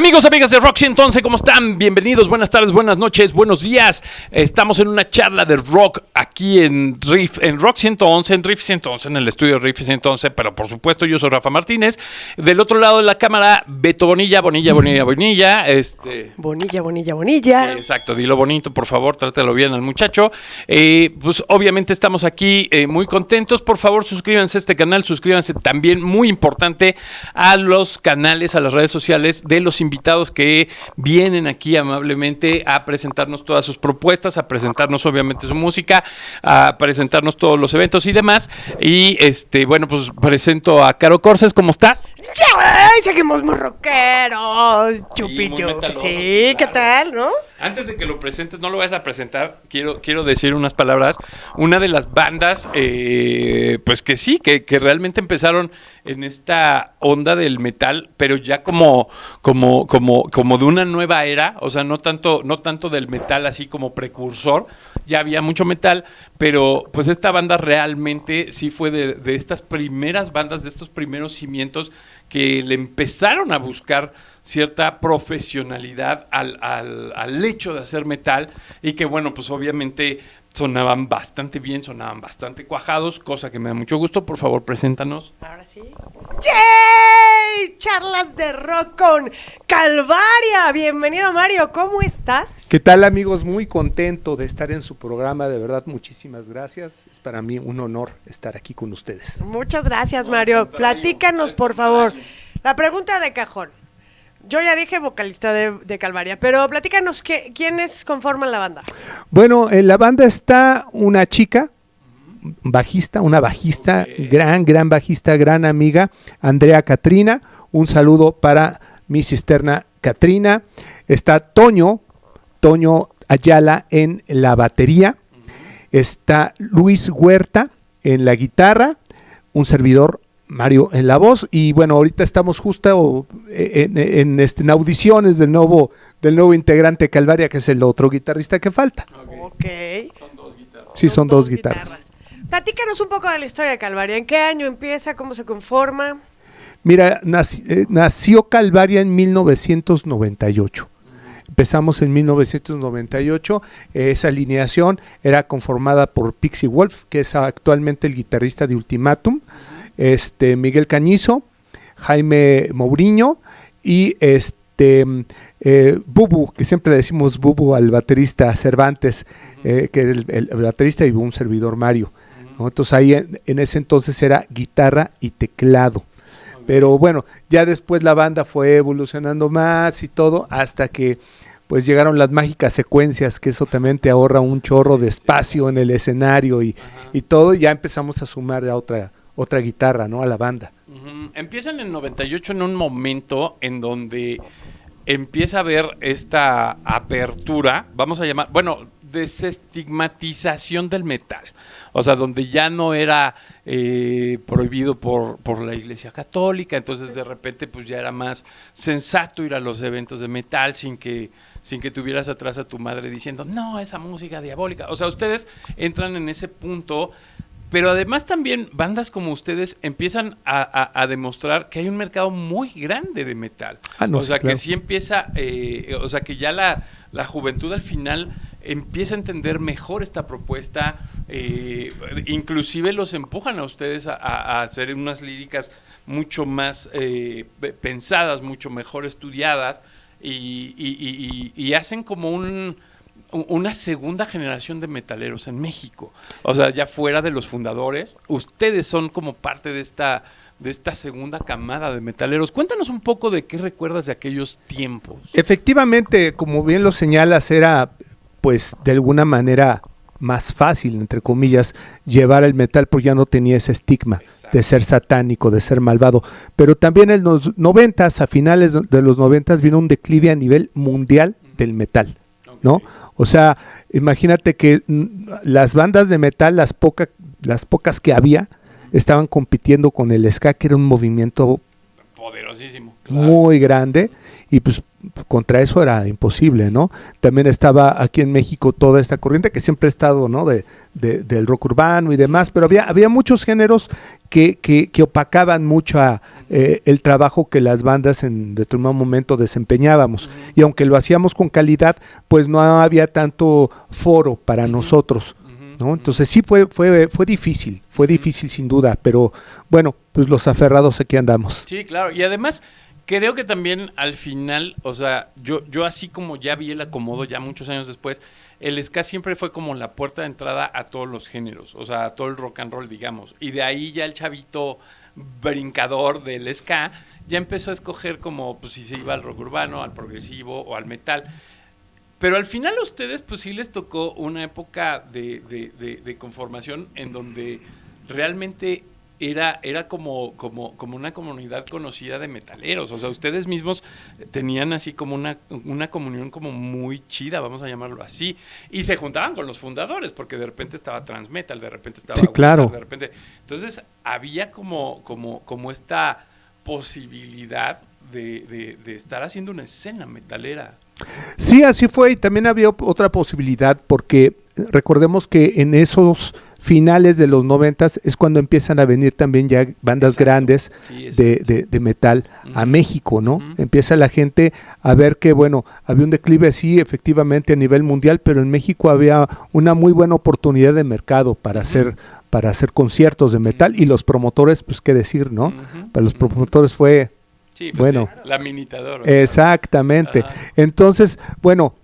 Amigos, amigas de Rock 111, ¿cómo están? Bienvenidos, buenas tardes, buenas noches, buenos días. Estamos en una charla de rock aquí en Riff, en Rock 111, en Riff 111, en el estudio Riff 111, pero por supuesto yo soy Rafa Martínez. Del otro lado de la cámara, Beto Bonilla. Bonilla. Exacto, dilo bonito, por favor, trátelo bien al muchacho. Pues obviamente estamos aquí muy contentos. Por favor, suscríbanse a este canal, suscríbanse también, muy importante, a los canales, a las redes sociales de los invitados que vienen aquí amablemente a presentarnos todas sus propuestas, a presentarnos obviamente su música, a presentarnos todos los eventos y demás. Y bueno, pues presento a Caro Corses. ¿Cómo estás? ¡Ay, seguimos muy rockeros! Chupillo. Sí, ¿qué tal, no? Antes de que lo presentes, no lo vayas a presentar, quiero decir unas palabras. Una de las bandas, pues que sí, que realmente empezaron en esta onda del metal, pero ya como de una nueva era, o sea, no tanto del metal así como precursor, ya había mucho metal, pero pues esta banda realmente sí fue de estas primeras bandas, de estos primeros cimientos que le empezaron a buscar cierta profesionalidad al hecho de hacer metal, y que bueno, pues obviamente sonaban bastante bien, sonaban bastante cuajados, cosa que me da mucho gusto. Por favor, preséntanos. Ahora sí. ¡Yay! Charlas de rock con Calvaria. Bienvenido, Mario, ¿cómo estás? ¿Qué tal, amigos? Muy contento de estar en su programa, de verdad, muchísimas gracias. Es para mí un honor estar aquí con ustedes. Muchas gracias, Mario. Platícanos, por favor. La pregunta de cajón. Yo ya dije vocalista de Calvaria, pero platícanos, ¿quiénes conforman la banda? Bueno, en la banda está una chica, una bajista, okay. gran bajista, gran amiga, Andrea Catrina. Un saludo para mi cisterna Catrina. Está Toño Ayala en la batería. Está Luis Huerta en la guitarra, un servidor, Mario, en la voz. Y bueno, ahorita estamos justo en audiciones del nuevo integrante de Calvaria, que es el otro guitarrista que falta. Okay. Son dos guitarras. Sí, son dos guitarras. Platícanos un poco de la historia de Calvaria. ¿En qué año empieza? ¿Cómo se conforma? Mira, nació Calvaria en 1998. Empezamos en 1998. Esa alineación era conformada por Pixie Wolf, que es actualmente el guitarrista de Ultimatum, Miguel Cañizo, Jaime Mourinho y Bubu, que siempre le decimos Bubu al baterista Cervantes, que era el baterista, y un servidor, Mario, ¿no? Entonces ahí en ese entonces era guitarra y teclado. Pero bueno, ya después la banda fue evolucionando más y todo, hasta que pues llegaron las mágicas secuencias, que eso también te ahorra un chorro de espacio en el escenario y todo, y ya empezamos a sumar a otra guitarra, ¿no?, a la banda. Empiezan en 98 en un momento en donde empieza a haber esta apertura, vamos a llamar, bueno, desestigmatización del metal. O sea, donde ya no era prohibido por la Iglesia Católica, entonces de repente pues ya era más sensato ir a los eventos de metal sin que tuvieras atrás a tu madre diciendo, no, esa música diabólica. O sea, ustedes entran en ese punto, pero además también bandas como ustedes empiezan a demostrar que hay un mercado muy grande de metal. No, o sea, claro. Que sí empieza, o sea, que ya la juventud al final empieza a entender mejor esta propuesta, inclusive los empujan a ustedes a hacer unas líricas mucho más pensadas, mucho mejor estudiadas, y hacen como una segunda generación de metaleros en México. O sea, ya fuera de los fundadores, ustedes son como parte de esta segunda camada de metaleros. Cuéntanos un poco de qué recuerdas de aquellos tiempos. Efectivamente, como bien lo señalas, era pues de alguna manera más fácil, entre comillas, llevar el metal, porque ya no tenía ese estigma. Exacto. De ser satánico, de ser malvado. Pero también en los 90s, a finales de los 90s, vino un declive a nivel mundial del metal, ¿no? O sea, imagínate que las bandas de metal, las pocas que había, estaban compitiendo con el ska, que era un movimiento poderosísimo. muy grande, y pues contra eso era imposible, ¿no? También estaba aquí en México toda esta corriente que siempre ha estado, ¿no? Del rock urbano y demás, pero había muchos géneros que opacaban mucho el trabajo que las bandas en determinado momento desempeñábamos. Y aunque lo hacíamos con calidad, pues no había tanto foro para nosotros, ¿no? Entonces sí fue difícil sin duda, pero bueno, pues los aferrados aquí andamos. Sí, claro, y además creo que también al final, o sea, yo así como ya vi el acomodo ya muchos años después, el ska siempre fue como la puerta de entrada a todos los géneros, o sea, a todo el rock and roll, digamos, y de ahí ya el chavito brincador del ska ya empezó a escoger como, pues si se iba al rock urbano, al progresivo o al metal. Pero al final a ustedes pues sí les tocó una época de conformación en donde realmente era como una comunidad conocida de metaleros. O sea, ustedes mismos tenían así como una comunión como muy chida, vamos a llamarlo así. Y se juntaban con los fundadores, porque de repente estaba Transmetal, de repente estaba sí, claro. Wizard, de repente. Entonces había como esta posibilidad de estar haciendo una escena metalera. Sí, así fue, y también había otra posibilidad, porque recordemos que en esos finales de los 90s es cuando empiezan a venir también ya bandas grandes de metal a México, ¿no? Empieza la gente a ver que, bueno, había un declive, sí, efectivamente a nivel mundial, pero en México había una muy buena oportunidad de mercado para hacer conciertos de metal, y los promotores, pues qué decir, ¿no? Para los promotores fue... Sí, pues bueno, sí, la minitadora. Exactamente. Entonces, bueno,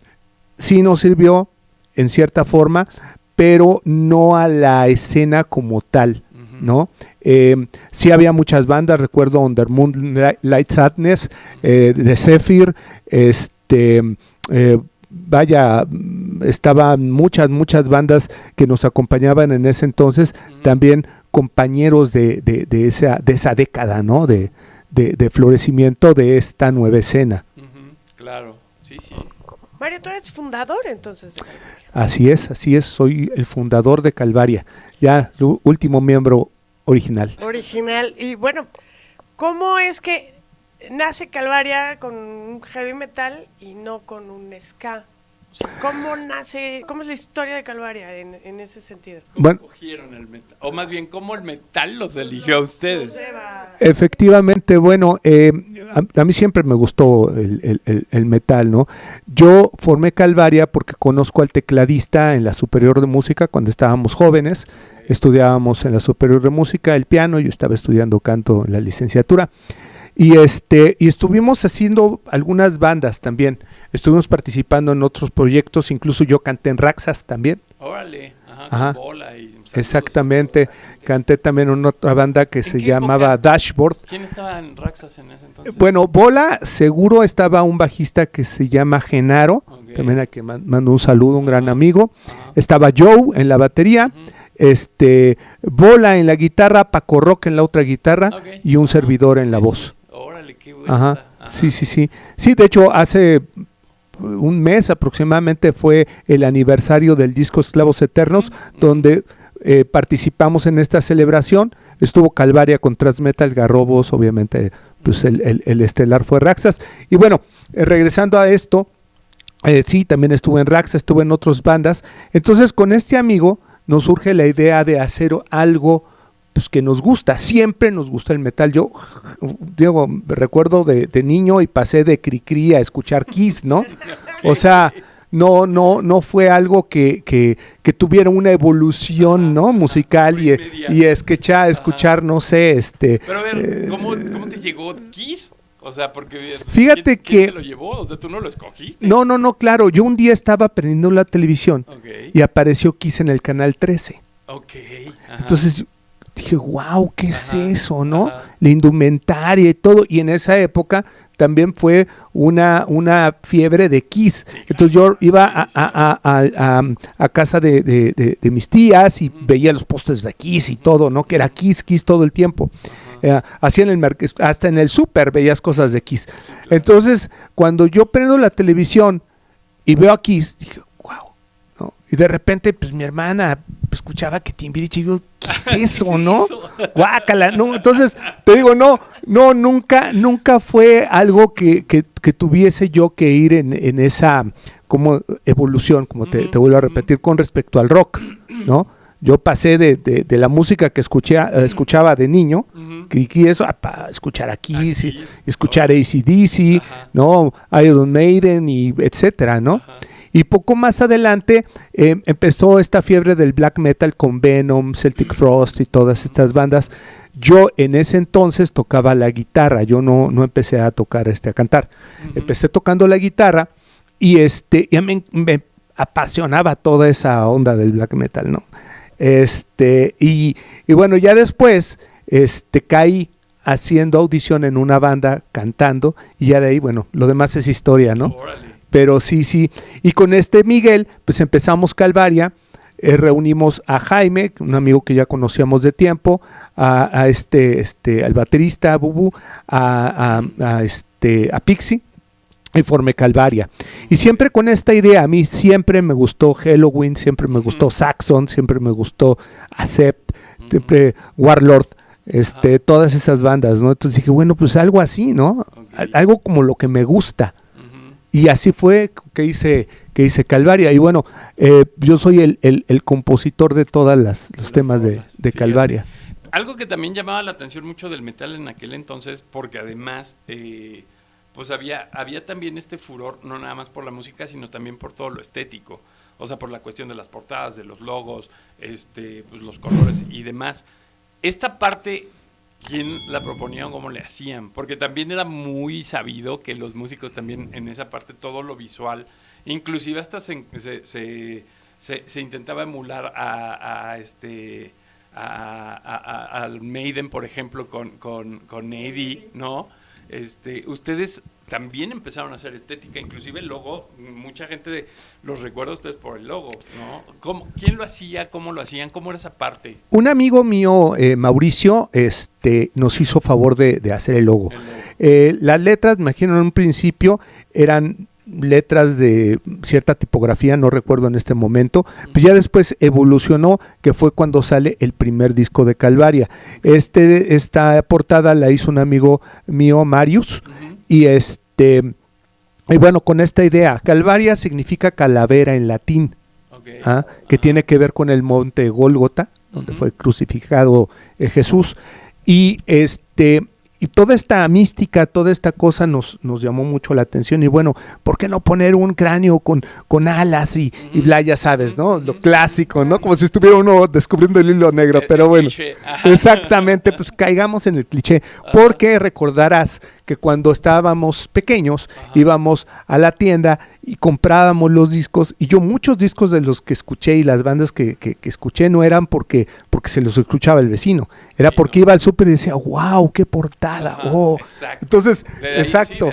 sí nos sirvió en cierta forma, pero no a la escena como tal, ¿no? Sí había muchas bandas, recuerdo Under Moonlight Sadness, de Zephyr, vaya, estaban muchas bandas que nos acompañaban en ese entonces, también compañeros de esa década, ¿no? De florecimiento de esta nueva escena. Claro, sí. Mario, tú eres fundador entonces de Calvaria. Así es, soy el fundador de Calvaria, ya último miembro original. Y bueno, ¿cómo es que nace Calvaria con un heavy metal y no con un ska? O sea, ¿cómo es la historia de Calvaria en ese sentido? ¿Cómo cogieron el metal? O más bien, ¿cómo el metal los eligió a ustedes? Efectivamente, bueno, a mí siempre me gustó el metal, ¿no? Yo formé Calvaria porque conozco al tecladista en la Superior de Música cuando estábamos jóvenes, estudiábamos en la Superior de Música el piano, yo estaba estudiando canto en la licenciatura. Y estuvimos haciendo algunas bandas también, estuvimos participando en otros proyectos, incluso yo canté en Raxas también. Órale, con Bola y exactamente, canté también en otra banda que se llamaba Dashboard. ¿Quién estaba en Raxas en ese entonces? Bueno, Bola, seguro estaba un bajista que se llama Genaro, también a quien mando un saludo, un gran amigo. Estaba Joe en la batería, Bola en la guitarra, Paco Rock en la otra guitarra y un servidor en la voz. Órale, qué bueno. Sí. Sí, de hecho, hace un mes aproximadamente fue el aniversario del disco Esclavos Eternos, donde participamos en esta celebración. Estuvo Calvaria con Transmetal, Garrobos, obviamente, pues el estelar fue Raxas. Y bueno, regresando a esto, sí, también estuve en Raxas, estuve en otras bandas. Entonces, con este amigo nos surge la idea de hacer algo pues que nos gusta, siempre nos gusta el metal. Yo, Diego, recuerdo de niño y pasé de Cricri a escuchar Kiss, ¿no? O sea, no fue algo que tuviera una evolución, ¿no? Musical y escuchar, no sé, Pero a ver, ¿cómo te llegó Kiss? O sea, porque fíjate ¿quién te lo llevó? O sea, tú no lo escogiste. No, claro. Yo un día estaba prendiendo la televisión y apareció Kiss en el canal 13. Entonces dije, wow, ¿qué es eso, no? La indumentaria y todo. Y en esa época también fue una fiebre de Kiss. Sí, entonces yo iba a casa de mis tías y veía los pósters de Kiss y todo, ¿no? Que era Kiss todo el tiempo. Así hasta en el súper veías cosas de Kiss. Entonces, cuando yo prendo la televisión y veo a Kiss, dije, wow, ¿no? Y de repente, pues mi hermana escuchaba que Timbiriche, y digo, ¿qué es eso, no? Guácala, no. Entonces, te digo, nunca fue algo que tuviese yo que ir en esa como evolución, como te vuelvo a repetir, con respecto al rock, ¿no? Yo pasé de la música que escuchaba de niño, y eso, a escuchar a Kiss, y escuchar AC/DC, ¿no? Iron Maiden, y etcétera, ¿no? Ajá. Y poco más adelante empezó esta fiebre del black metal con Venom, Celtic Frost y todas estas bandas. Yo en ese entonces tocaba la guitarra, yo no empecé a tocar, a cantar. Empecé tocando la guitarra y ya me apasionaba toda esa onda del black metal, ¿no? Y bueno, ya después caí haciendo audición en una banda, cantando, y ya de ahí, bueno, lo demás es historia, ¿no? Órale. Pero sí, y con Miguel, pues empezamos Calvaria, reunimos a Jaime, un amigo que ya conocíamos de tiempo, al baterista, a Bubu, a Pixie, y formé Calvaria. Y siempre con esta idea, a mí siempre me gustó Helloween, siempre me gustó Saxon, siempre me gustó Accept, siempre Warlord, todas esas bandas, ¿no? Entonces dije, bueno, pues algo así, ¿no? Okay. Algo como lo que me gusta. Y así fue que hice Calvaria. Y bueno, yo soy el compositor de todos los temas de Calvaria. Algo que también llamaba la atención mucho del metal en aquel entonces, porque además pues había también este furor, no nada más por la música, sino también por todo lo estético. O sea, por la cuestión de las portadas, de los logos, pues los colores y demás. Esta parte, ¿quién la proponía o cómo le hacían? Porque también era muy sabido que los músicos también en esa parte, todo lo visual, inclusive hasta se intentaba emular al Maiden, por ejemplo, con Eddie, ¿no? Ustedes también empezaron a hacer estética, inclusive el logo, mucha gente los recuerda a ustedes por el logo, ¿no? ¿Quién lo hacía? ¿Cómo lo hacían? ¿Cómo era esa parte? Un amigo mío, Mauricio, nos hizo favor de hacer el logo. Las letras, me imagino, en un principio eran letras de cierta tipografía, no recuerdo en este momento, pues ya después evolucionó, que fue cuando sale el primer disco de Calvaria. Esta portada la hizo un amigo mío, Marius, y bueno, con esta idea, Calvaria significa calavera en latín, que tiene que ver con el monte Gólgota, donde fue crucificado Jesús, y toda esta mística, toda esta cosa nos llamó mucho la atención. Y bueno, ¿por qué no poner un cráneo con alas y bla, ya sabes, ¿no? Lo clásico, ¿no? Como si estuviera uno descubriendo el hilo negro, pero bueno. Exactamente, pues caigamos en el cliché. Porque recordarás que cuando estábamos pequeños, íbamos a la tienda y comprábamos los discos, y yo muchos discos de los que escuché y las bandas que escuché no eran porque se los escuchaba el vecino, era porque iba al súper y decía, wow, qué portada, Exacto. Entonces, exacto,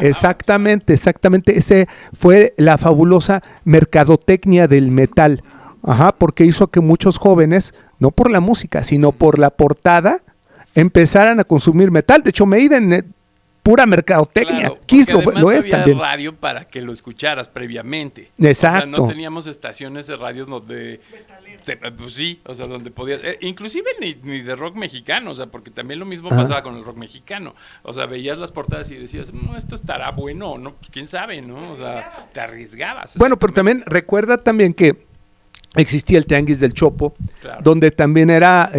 exactamente, ese fue la fabulosa mercadotecnia del metal, porque hizo que muchos jóvenes, no por la música, sino por la portada, empezaran a consumir metal. De hecho, Maiden, pura mercadotecnia. Claro, Kiss lo es había también. Radio para que lo escucharas previamente. Exacto. O sea, no teníamos estaciones de radio donde pues sí, o sea, donde podías, inclusive ni de rock mexicano, o sea, porque también lo mismo pasaba con el rock mexicano. O sea, veías las portadas y decías, esto estará bueno o no, pues quién sabe, ¿no? O sea, te arriesgabas. Bueno, pero también recuerda también que existía el Tianguis del Chopo, donde también era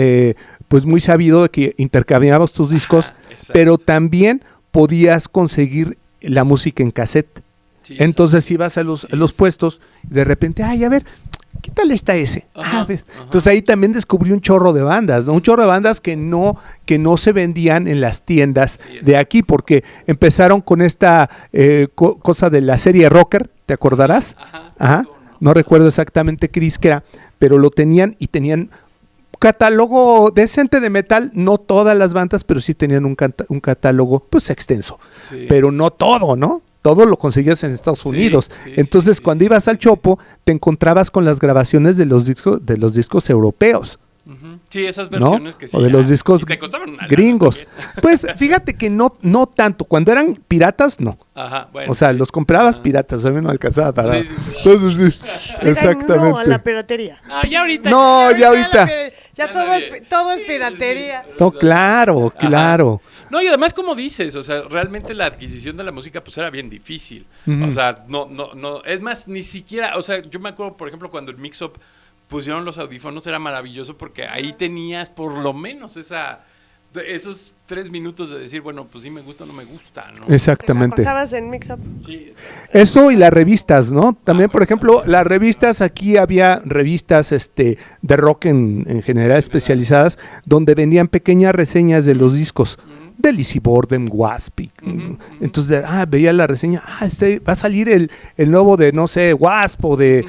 pues muy sabido de que intercambiabas tus discos, pero también podías conseguir la música en cassette. Sí, entonces ibas a los puestos y de repente, a ver, ¿qué tal está ese? ¿Ves? Entonces ahí también descubrí un chorro de bandas, ¿no? Un chorro de bandas que no se vendían en las tiendas de aquí, porque empezaron con esta cosa de la serie Rocker, ¿te acordarás? No recuerdo exactamente qué disco era, pero lo tenían y tenían catálogo decente de metal, no todas las bandas, pero sí tenían un catálogo pues extenso, pero no todo, ¿no? Todo lo conseguías en Estados Unidos. Entonces, cuando ibas al Chopo, te encontrabas con las grabaciones de los discos europeos. Sí, esas ¿no? versiones que sí. O de los discos y te costaban una lana gringos. también. Pues fíjate que no tanto. Cuando eran piratas, no. Ajá, bueno. O sea, sí. los comprabas Ajá. piratas, a mí no alcanzaba para. Sí, sí, sí. Entonces, Digan exactamente. no a la piratería. Ah, ya ahorita. No, ya la ahorita. pira- Ya Ya todo nadie- todo es Sí, piratería. sí. No, claro, Ajá. claro. No, y además como dices, o sea, realmente la adquisición de la música pues era bien difícil. Ujú. O sea, no, es más, ni siquiera, o sea, yo me acuerdo, por ejemplo, cuando el Mix Up pusieron los audífonos, era maravilloso porque ahí tenías por lo menos esos 3 minutos de decir, bueno, pues sí me gusta o no me gusta, ¿no? ¿Te la Exactamente. pasabas en Mix Up? Sí, Eso y las revistas, ¿no? También, por ejemplo, las revistas, aquí había revistas de rock en general especializadas, donde vendían pequeñas reseñas de los discos. De Lizzy Borden, Wasp. Entonces, veía la reseña, va a salir el nuevo de, no sé, Wasp o de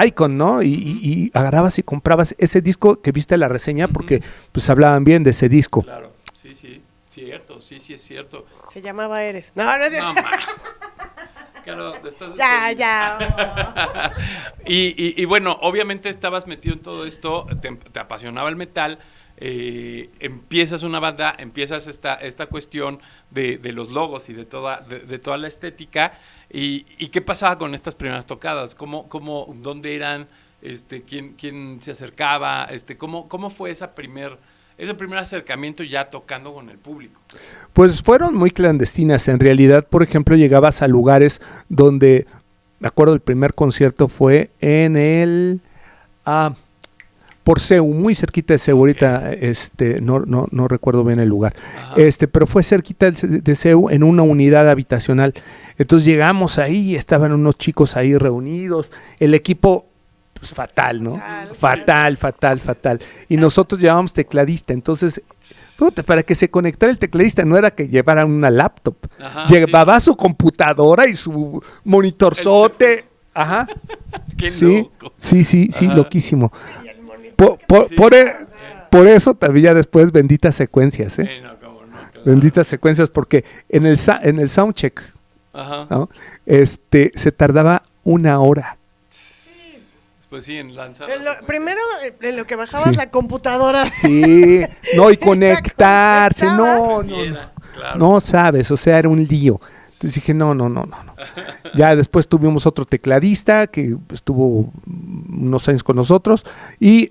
Icon, ¿no? Y agarrabas y comprabas ese disco que viste la reseña porque pues hablaban bien de ese disco. claro, sí, cierto, sí es cierto. Se llamaba Eres. No es cierto. No, ma. Claro, estás Ya. y bueno, obviamente estabas metido en todo esto, te apasionaba el metal, empiezas una banda, empiezas esta cuestión de los logos y de toda la estética, y qué pasaba con estas primeras tocadas, dónde eran, quién se acercaba, cómo fue ese primer acercamiento ya tocando con el público. Pues fueron muy clandestinas. En realidad, por ejemplo, llegabas a lugares donde, me acuerdo, el primer concierto fue en el por CEU, muy cerquita de CEU, ahorita no recuerdo bien el lugar. Ajá. Pero fue cerquita de CEU en una unidad habitacional. Entonces llegamos ahí, estaban unos chicos ahí reunidos, el equipo pues fatal, ¿no? Fatal. Y nosotros llevábamos tecladista, entonces, puta, para que se conectara el tecladista no era que llevara una laptop, Ajá, llevaba su computadora y su monitorzote. Ajá. Qué Sí, loco. sí, Ajá. loquísimo. Y el monitor. Por eso también ya después benditas secuencias, No, cómo no, claro. benditas secuencias, porque en el soundcheck, Ajá. ¿no? Se tardaba 1 hora. Pues sí, en lanzar. Primero, en lo que bajabas Sí. la computadora. Sí, no, y conectarse, no, Claro. no sabes, o sea, era un lío. Entonces dije, no. Ya después tuvimos otro tecladista que estuvo unos años con nosotros y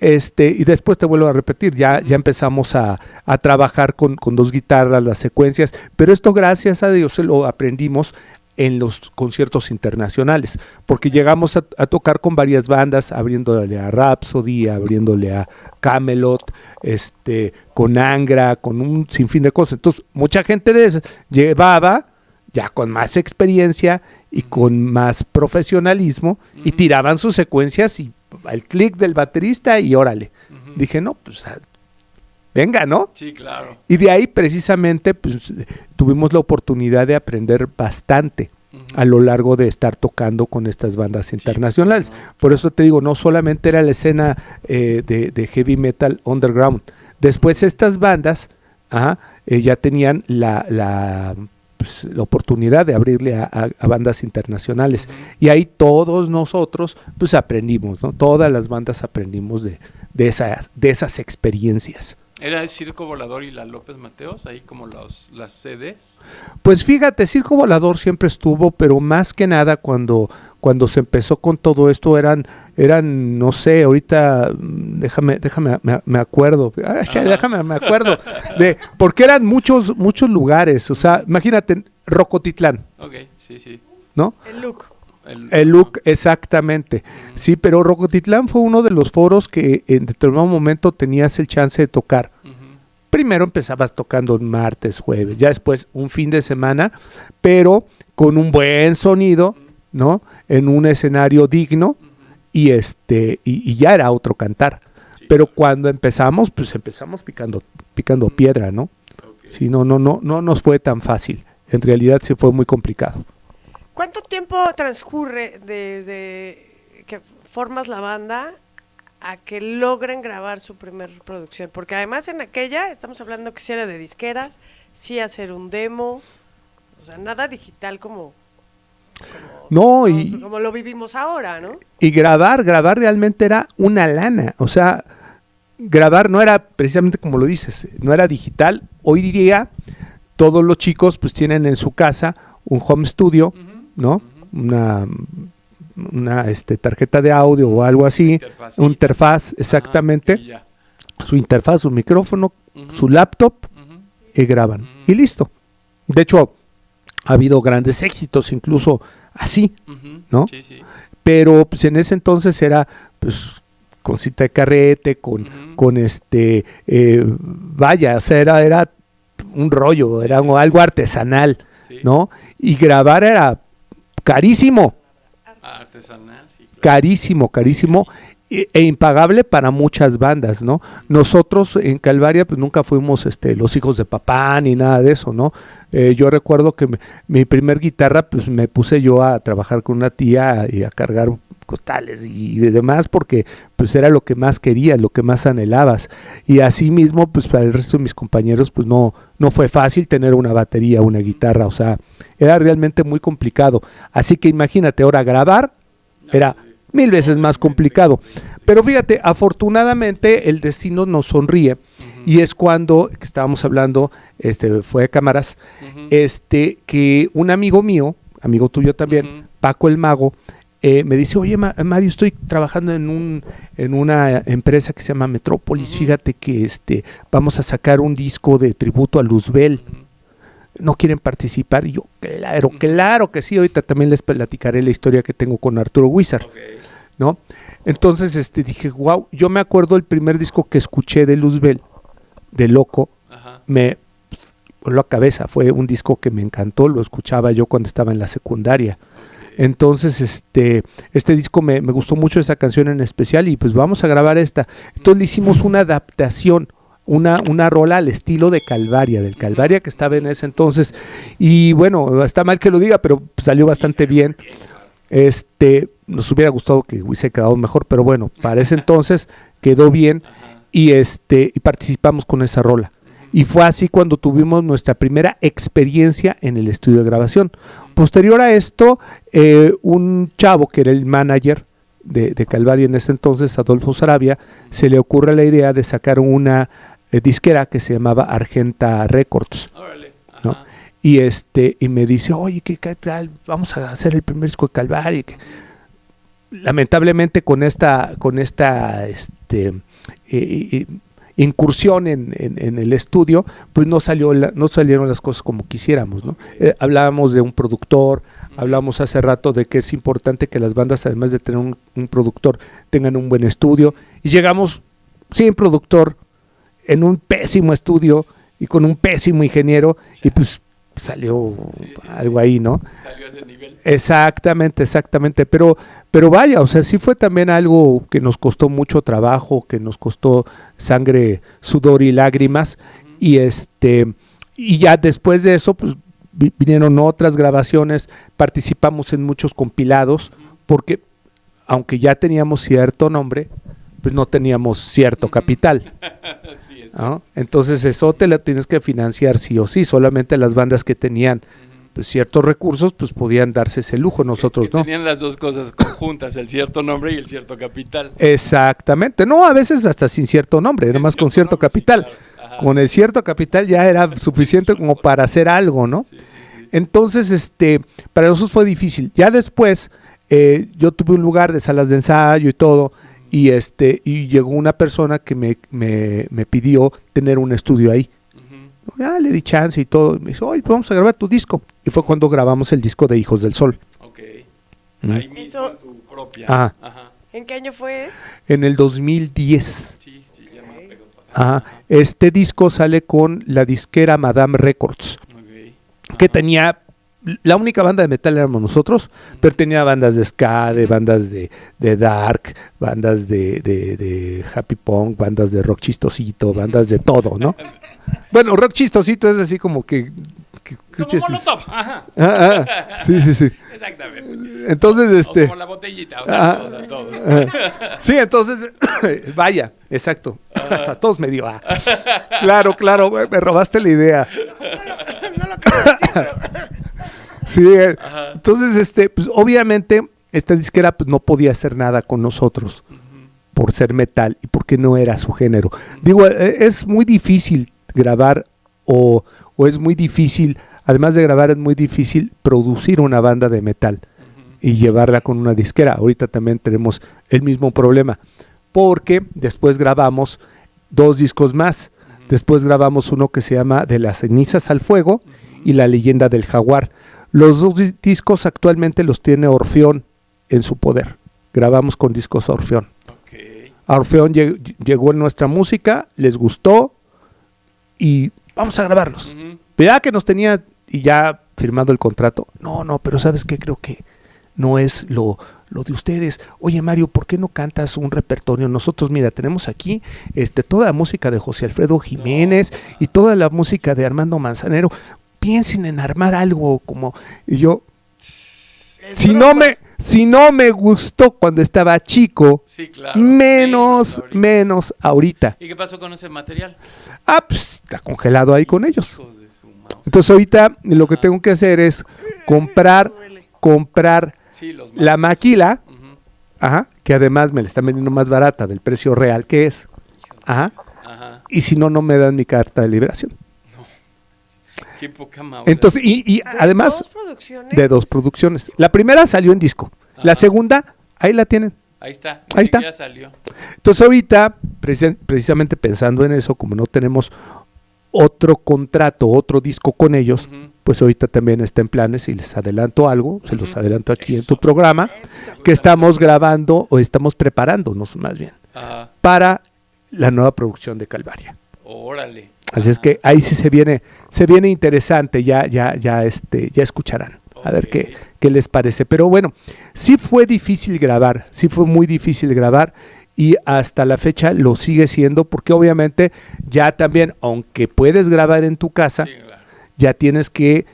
después te vuelvo a repetir, ya empezamos a trabajar con 2 guitarras, las secuencias, pero esto gracias a Dios se lo aprendimos en los conciertos internacionales, porque llegamos a tocar con varias bandas, abriéndole a Rhapsody, abriéndole a Camelot, con Angra, con un sinfín de cosas. Entonces, mucha gente de esa llevaba ya con más experiencia y con más profesionalismo y tiraban sus secuencias y al clic del baterista y órale. Dije, no, pues venga, ¿no? Sí, claro. Y de ahí precisamente pues, tuvimos la oportunidad de aprender bastante a lo largo de estar tocando con estas bandas internacionales. Por eso te digo, no solamente era la escena de heavy metal underground. Después estas bandas ya tenían la oportunidad de abrirle a bandas internacionales. Y ahí todos nosotros pues aprendimos, ¿no? Todas las bandas aprendimos de esas experiencias. ¿Era el Circo Volador y la López Mateos, ahí como las CDs? Pues fíjate, Circo Volador siempre estuvo, pero más que nada cuando se empezó con todo esto eran no sé, ahorita me acuerdo, me acuerdo porque eran muchos lugares, o sea, imagínate Rocotitlán, Ok, sí. ¿no? El look. El look, exactamente. Sí, pero Rocotitlán fue uno de los foros que en determinado momento tenías el chance de tocar. Primero empezabas tocando martes, jueves, ya después un fin de semana, pero con un buen sonido, ¿no? En un escenario digno y ya era otro cantar. Pero cuando empezamos, pues empezamos picando piedra, ¿no? Sí, no nos fue tan fácil. En realidad sí fue muy complicado. ¿Cuánto tiempo transcurre desde que formas la banda a que logren grabar su primer producción? Porque además en aquella, estamos hablando que sí era de disqueras, sí hacer un demo, o sea, nada digital como lo vivimos ahora, ¿no? Y grabar realmente era una lana, o sea, grabar no era precisamente como lo dices, no era digital. Hoy día todos los chicos pues tienen en su casa un home studio, ¿no? Una tarjeta de audio o algo así, un interfaz, exactamente, y ya. su interfaz, su micrófono, su laptop, y graban, y listo. De hecho, ha habido grandes éxitos, incluso así, ¿no? Sí, sí. Pero pues en ese entonces era pues con cita de carrete, con vaya, o sea, era un rollo, era algo artesanal, Sí. ¿no? Y grabar era carísimo, Artesanal, sí. Claro. carísimo e impagable para muchas bandas, ¿no? Nosotros en Calvaria pues nunca fuimos los hijos de papá ni nada de eso, ¿no? Yo recuerdo que mi primer guitarra pues me puse yo a trabajar con una tía y a cargar costales y demás porque pues era lo que más querías, lo que más anhelabas, y así mismo pues para el resto de mis compañeros pues no fue fácil tener una batería, una guitarra, o sea, era realmente muy complicado. Así que imagínate, ahora grabar era 1000 veces más complicado. Pero fíjate, afortunadamente el destino nos sonríe, y es cuando, que estábamos hablando, fue de cámaras, que un amigo mío, amigo tuyo también, Paco el Mago, me dice, oye Mario, estoy trabajando en una empresa que se llama Metrópolis, fíjate que vamos a sacar un disco de tributo a Luzbel. ¿No quieren participar? Y yo, claro que sí, ahorita también les platicaré la historia que tengo con Arturo Wizard, ¿no? Entonces dije, wow, yo me acuerdo el primer disco que escuché de Luzbel, de Loco, me voló a cabeza, fue un disco que me encantó, lo escuchaba yo cuando estaba en la secundaria. Entonces este disco me gustó mucho, esa canción en especial, y pues vamos a grabar esta. Entonces le hicimos una adaptación, una rola al estilo de Calvaria, del Calvaria que estaba en ese entonces, y bueno, está mal que lo diga, pero salió bastante bien. Nos hubiera gustado que hubiese quedado mejor, pero bueno, para ese entonces quedó bien, y participamos con esa rola. Y fue así cuando tuvimos nuestra primera experiencia en el estudio de grabación. Posterior a esto, un chavo que era el manager de Calvaria en ese entonces, Adolfo Sarabia, se le ocurre la idea de sacar una disquera que se llamaba Argenta Records, ¿no? Y me dice, oye, ¿qué tal? Vamos a hacer el primer disco de Calvaria. Lamentablemente con esta incursión en el estudio, pues no salieron las cosas como quisiéramos, ¿no? Hablábamos de un productor, hablamos hace rato de que es importante que las bandas, además de tener un productor, tengan un buen estudio, y llegamos sin productor, en un pésimo estudio y con un pésimo ingeniero, y pues salió algo ahí, ¿no? Salió a ese nivel. Exactamente, pero vaya, o sea, sí fue también algo que nos costó mucho trabajo, que nos costó sangre, sudor y lágrimas, y ya después de eso, pues vinieron otras grabaciones, participamos en muchos compilados, porque aunque ya teníamos cierto nombre, pues no teníamos cierto capital. Sí, ¿no? Entonces eso te lo tienes que financiar sí o sí, solamente las bandas que tenían pues, ciertos recursos pues podían darse ese lujo, nosotros que no. Tenían las dos cosas conjuntas, el cierto nombre y el cierto capital. Exactamente, no, a veces hasta sin cierto nombre, nada más con cierto capital. Sí, claro. Con el cierto capital ya era suficiente como para hacer algo, ¿no? Sí. Entonces, para nosotros fue difícil. Ya después, yo tuve un lugar de salas de ensayo y todo, y llegó una persona que me pidió tener un estudio ahí. Le di chance y todo, y me dijo, oye, pues vamos a grabar tu disco. Y fue cuando grabamos el disco de Hijos del Sol. Ok. Ahí mismo Eso- en tu propia. Ajá. Ajá. ¿En qué año fue? En el 2010. Sí, ya me pegó. Ajá. Este disco sale con la disquera Madame Records, Ok. que tenía, la única banda de metal éramos nosotros, pero tenía bandas de ska, de bandas de dark, bandas de happy punk, bandas de rock chistosito, bandas de todo, ¿no? Bueno, rock chistosito es así como que Como escuches- Molotov. Ajá. sí. Exactamente. Entonces, O como la botellita, o sea, Ajá. todo. sí, entonces, vaya, exacto. Hasta todos me dio, claro, me robaste la idea. No lo quiero decir, pero Sí, entonces, pues obviamente esta disquera pues, no podía hacer nada con nosotros, por ser metal y porque no era su género. Digo, es muy difícil grabar o es muy difícil, además de grabar es muy difícil producir una banda de metal y llevarla con una disquera. Ahorita también tenemos el mismo problema, porque después grabamos 2 discos más. Después grabamos uno que se llama De las cenizas al fuego y La leyenda del jaguar. Los 2 discos actualmente los tiene Orfeón en su poder. Grabamos con discos Orfeón. Okay. A Orfeón llegó en nuestra música, les gustó y vamos a grabarlos. Ya que nos tenía y ya firmado el contrato. No, pero ¿sabes qué? Creo que no es lo de ustedes. Oye, Mario, ¿por qué no cantas un repertorio? Nosotros, mira, tenemos aquí toda la música de José Alfredo Jiménez y toda la música de Armando Manzanero. Piensen en armar algo como... Y yo, si no me gustó cuando estaba chico, sí, claro, menos ahorita. ¿Y qué pasó con ese material? Pues está congelado ahí con ellos. Hijos de su mouse. Entonces ahorita lo que tengo que hacer es comprar Sí, los la mouse. maquila, que además me la están vendiendo más barata del precio real que es. Ajá. Y si no me dan mi carta de liberación. Qué poca madre. Entonces, y además 2 producciones. de 2 producciones. La primera salió en disco. La segunda, ahí la tienen. Ahí está. Ahí está. Ya salió. Entonces ahorita, precisamente pensando en eso, como no tenemos otro contrato, otro disco con ellos, pues ahorita también está en planes y les adelanto algo, se los adelanto aquí en tu programa, que estamos grabando o estamos preparándonos más bien para la nueva producción de Calvaria. Órale. Así es que ahí sí se viene interesante, ya escucharán. A ver qué les parece. Pero bueno, sí fue difícil grabar, sí fue muy difícil grabar y hasta la fecha lo sigue siendo porque obviamente ya también, aunque puedes grabar en tu casa, Sí, claro. ya tienes que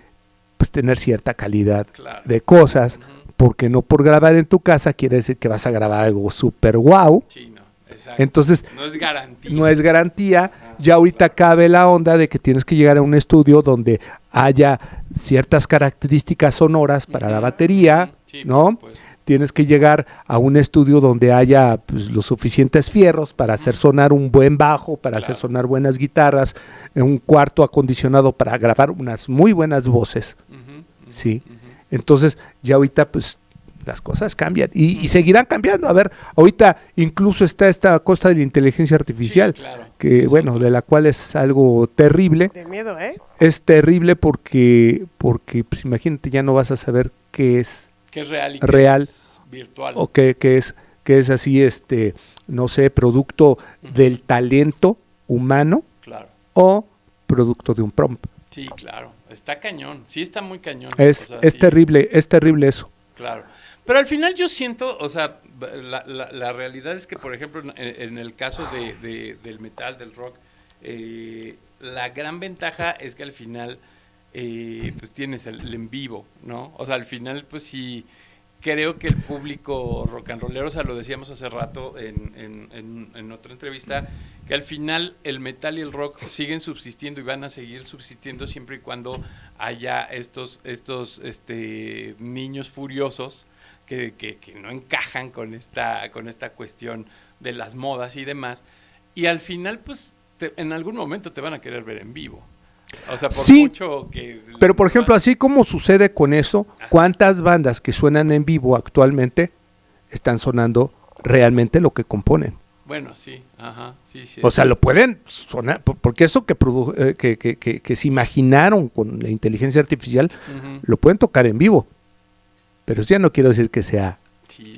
tener cierta calidad Claro. de cosas, porque no por grabar en tu casa quiere decir que vas a grabar algo súper guau. Sí, no. Exacto. Entonces, No es garantía. no es garantía. Ya ahorita cabe la onda de que tienes que llegar a un estudio donde haya ciertas características sonoras para la batería, Sí, ¿no? pues. Tienes que llegar a un estudio donde haya los suficientes fierros para hacer sonar un buen bajo, para hacer sonar buenas guitarras, un cuarto acondicionado para grabar unas muy buenas voces, ¿sí? Entonces, ya ahorita las cosas cambian y seguirán cambiando. A ver, ahorita incluso está esta cosa de la inteligencia artificial, Sí, claro. que Sí, bueno, de la cual es algo terrible. De miedo, ¿eh? Es terrible porque pues, imagínate, ya no vas a saber qué es Que es real y que real es virtual. o qué es así, no sé, producto del talento humano Claro. o producto de un prompt. Sí, claro. Está cañón. Sí, está muy cañón. Es O sea, sí, terrible eso. Claro. Pero al final yo siento, o sea, la realidad es que, por ejemplo, en el caso del metal, del rock, la gran ventaja es que al final, pues tienes el en vivo, ¿no? O sea, al final, pues sí, creo que el público rock and rollero, o sea, lo decíamos hace rato en otra entrevista, que al final el metal y el rock siguen subsistiendo y van a seguir subsistiendo siempre y cuando haya estos niños furiosos que no encajan con esta cuestión de las modas y demás, y al final pues en algún momento te van a querer ver en vivo. O sea, por Sí, mucho que... pero por ejemplo, así como sucede con eso, ¿cuántas bandas que suenan en vivo actualmente están sonando realmente lo que componen? Bueno, sí, ajá, sí. O sea, lo pueden sonar, porque eso que se imaginaron con la inteligencia artificial, lo pueden tocar en vivo. Pero eso ya no quiero decir que sea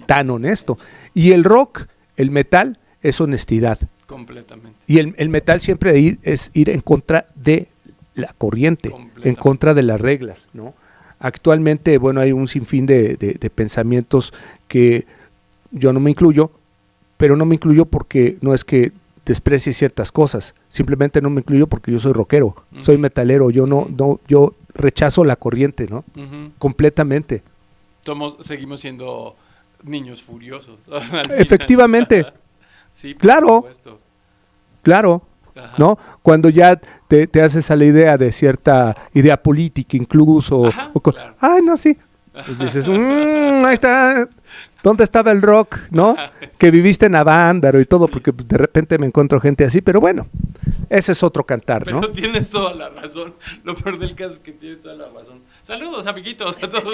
tan honesto. Y el rock, el metal, es honestidad. Completamente. Y el metal siempre es ir en contra de la corriente, en contra de las reglas, ¿no? Actualmente, bueno, hay un sinfín de pensamientos que yo no me incluyo, pero no me incluyo porque no es que desprecie ciertas cosas, simplemente no me incluyo porque yo soy rockero, soy metalero, yo rechazo la corriente, ¿no? Completamente. Seguimos siendo niños furiosos. Efectivamente. Sí, por claro, supuesto. Claro. Ajá. ¿No? Cuando ya te haces a la idea de cierta idea política incluso, Ajá, claro. No, sí. Pues dices, ahí está. ¿Dónde estaba el rock, no? Que viviste en Avándaro y todo, porque de repente me encuentro gente así, pero bueno, ese es otro cantar, ¿no? Pero tienes toda la razón. Lo peor del caso es que tienes toda la razón. Saludos, amiguitos, a todos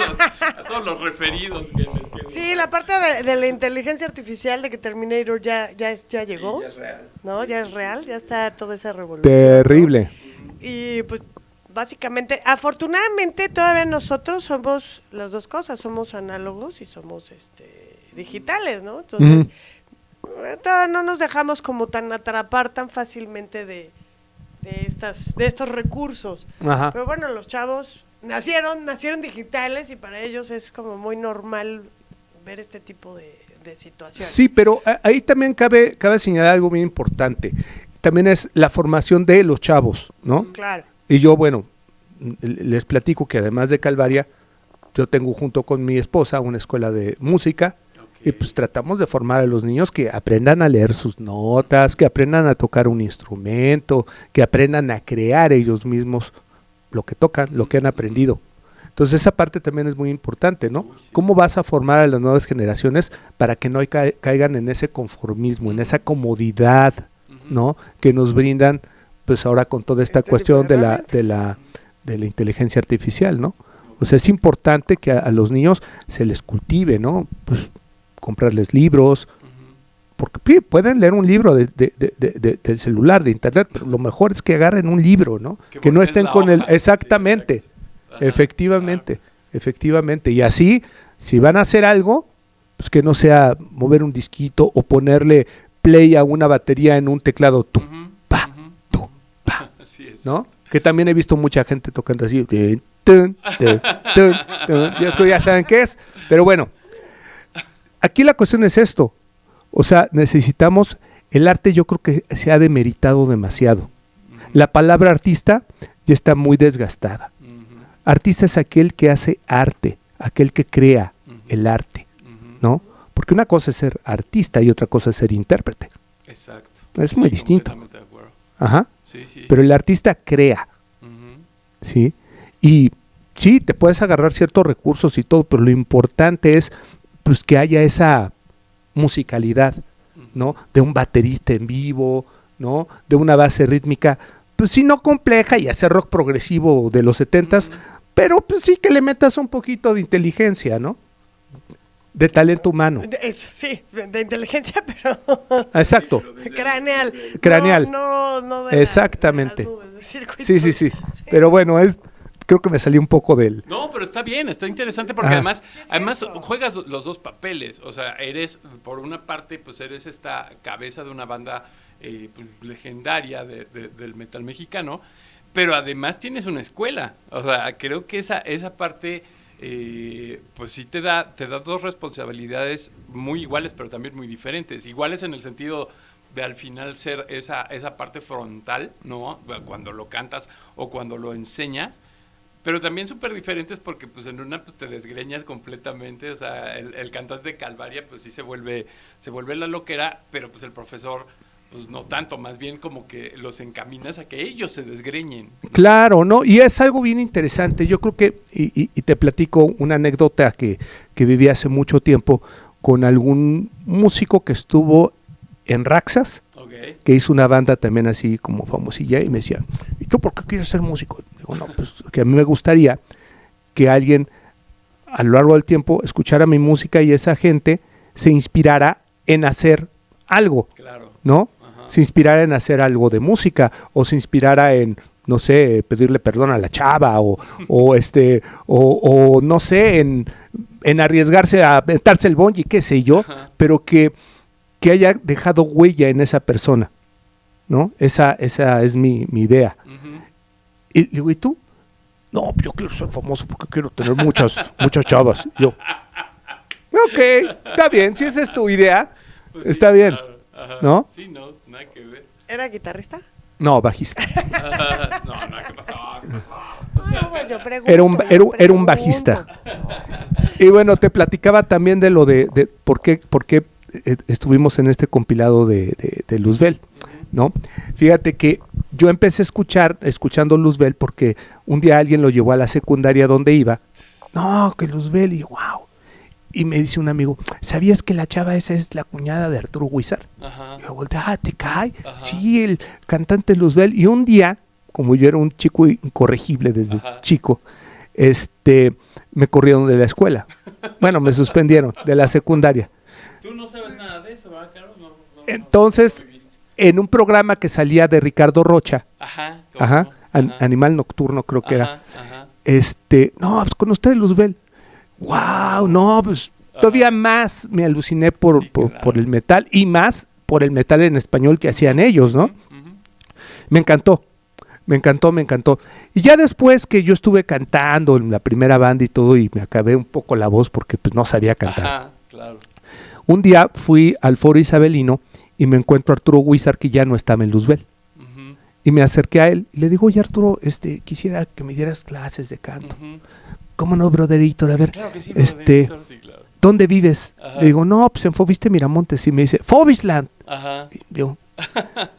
los referidos que les quedó. Sí, la parte de la inteligencia artificial de que Terminator ya llegó. Sí, ya es real. ¿No? Ya es real, ya está toda esa revolución. Terrible. Y pues básicamente, afortunadamente todavía nosotros somos las dos cosas, somos análogos y somos digitales, ¿no? Entonces, todavía no nos dejamos como tan atrapar tan fácilmente de estos recursos. Ajá. Pero bueno, los chavos nacieron digitales y para ellos es como muy normal ver este tipo de situaciones. Sí, pero ahí también cabe señalar algo bien importante. También es la formación de los chavos, ¿no? Claro. Y yo, bueno, les platico que además de Calvaria, yo tengo junto con mi esposa una escuela de música. Y pues tratamos de formar a los niños que aprendan a leer sus notas, que aprendan a tocar un instrumento, que aprendan a crear ellos mismos lo que tocan, lo que han aprendido. Entonces esa parte también es muy importante, ¿no? ¿Cómo vas a formar a las nuevas generaciones para que no caigan en ese conformismo, en esa comodidad, ¿no? Que nos brindan, pues ahora con toda esta cuestión de la inteligencia artificial, ¿no? O sea, es importante que a los niños se les cultive, ¿no? Pues comprarles libros, porque pueden leer un libro del celular, de internet, pero lo mejor es que agarren un libro, ¿no? Que no estén con el... Exactamente, sí, efectivamente, y así, si van a hacer algo, pues que no sea mover un disquito o ponerle play a una batería en un teclado, Así es. ¿no? Que también he visto mucha gente tocando así, ya saben qué es, pero bueno, aquí la cuestión es esto, o sea, necesitamos, el arte yo creo que se ha demeritado demasiado. La palabra artista ya está muy desgastada. Artista es aquel que hace arte, aquel que crea el arte, ¿no? Porque una cosa es ser artista y otra cosa es ser intérprete. Exacto. Es muy distinto. Completamente de acuerdo. Ajá. Sí. Pero el artista crea, ¿sí? Y sí, te puedes agarrar ciertos recursos y todo, pero lo importante es pues que haya esa musicalidad, ¿no? De un baterista en vivo, ¿no? De una base rítmica, pues sí, no compleja y hacer rock progresivo de los 70s, pero pues sí que le metas un poquito de inteligencia, ¿no? De talento humano. Sí, de inteligencia, pero... Exacto. Craneal. No de exactamente. las nubes, de circuitos. Sí. Pero bueno, creo que me salí un poco del... No, pero está bien, está interesante porque además juegas los dos papeles, o sea, eres, por una parte, pues eres esta cabeza de una banda pues, legendaria del metal mexicano, pero además tienes una escuela, o sea, creo que esa parte, pues sí te da dos responsabilidades muy iguales, pero también muy diferentes, iguales en el sentido de al final ser esa parte frontal, ¿no? Cuando lo cantas o cuando lo enseñas, pero también súper diferentes porque pues en una pues te desgreñas completamente, o sea, el cantante de Calvaria pues sí se vuelve la loquera, pero pues el profesor pues no tanto, más bien como que los encaminas a que ellos se desgreñen. Claro, ¿no? Y es algo bien interesante, yo creo que, y te platico una anécdota que viví hace mucho tiempo con algún músico que estuvo en Raxas, que hizo una banda también así como famosilla, y me decía, ¿y tú por qué quieres ser músico? Digo, no, pues que a mí me gustaría que alguien a lo largo del tiempo escuchara mi música y esa gente se inspirara en hacer algo, ¿no? Ajá. Se inspirara en hacer algo de música, o se inspirara en, no sé, pedirle perdón a la chava, o no sé, en arriesgarse a aventarse el bungee, qué sé yo, ajá, pero que haya dejado huella en esa persona, ¿no? Esa es mi idea. Uh-huh. Y digo, ¿y tú? No, yo quiero ser famoso porque quiero tener muchas chavas. Yo, ok, está bien, si esa es tu idea, pues está sí, bien, claro. ¿No? Sí, no, nada que ver. ¿Era guitarrista? No, bajista. No, ¿qué pasó? Yo pregunto, era un bajista. Y bueno, te platicaba también de lo de por qué estuvimos en este compilado de Luzbel, ¿no? Fíjate que yo empecé escuchando Luzbel porque un día alguien lo llevó a la secundaria donde iba. No, que Luzbel, y wow. y me dice un amigo, ¿sabías que la chava esa es la cuñada de Arturo Huizar? Ajá. Y yo volteé, ¿te cae? Ajá. Sí, el cantante Luzbel. Y un día, como yo era un chico incorregible desde Ajá. chico, me corrieron de la escuela. Bueno, me suspendieron de la secundaria. Tú no sabes nada de eso, ¿verdad, Carlos? No, Entonces, no viviste. en un programa que salía de Ricardo Rocha, Ajá. ¿cómo ajá, no? Ajá. Animal Nocturno creo que era, Ajá. no, pues con usted Luzbel. Wow, no, pues todavía más me aluciné Sí, claro. por el metal y más por el metal en español que hacían ellos, ¿no? Ujú. Me encantó. Y ya después que yo estuve cantando en la primera banda y todo, y me acabé un poco la voz porque pues no sabía cantar. Ajá, claro. Un día fui al Foro Isabelino y me encuentro a Arturo Huizar, que ya no estaba en Luzbel. Ujú. Y me acerqué a él y le digo, oye Arturo, quisiera que me dieras clases de canto. Ujú. ¿Cómo no, brother Héctor? A ver, Claro que sí, Víctor, sí, claro. ¿dónde vives? Ajá. Le digo, no, pues en Fobiste Miramontes. Y me dice, Fobisland. Ajá. Y yo,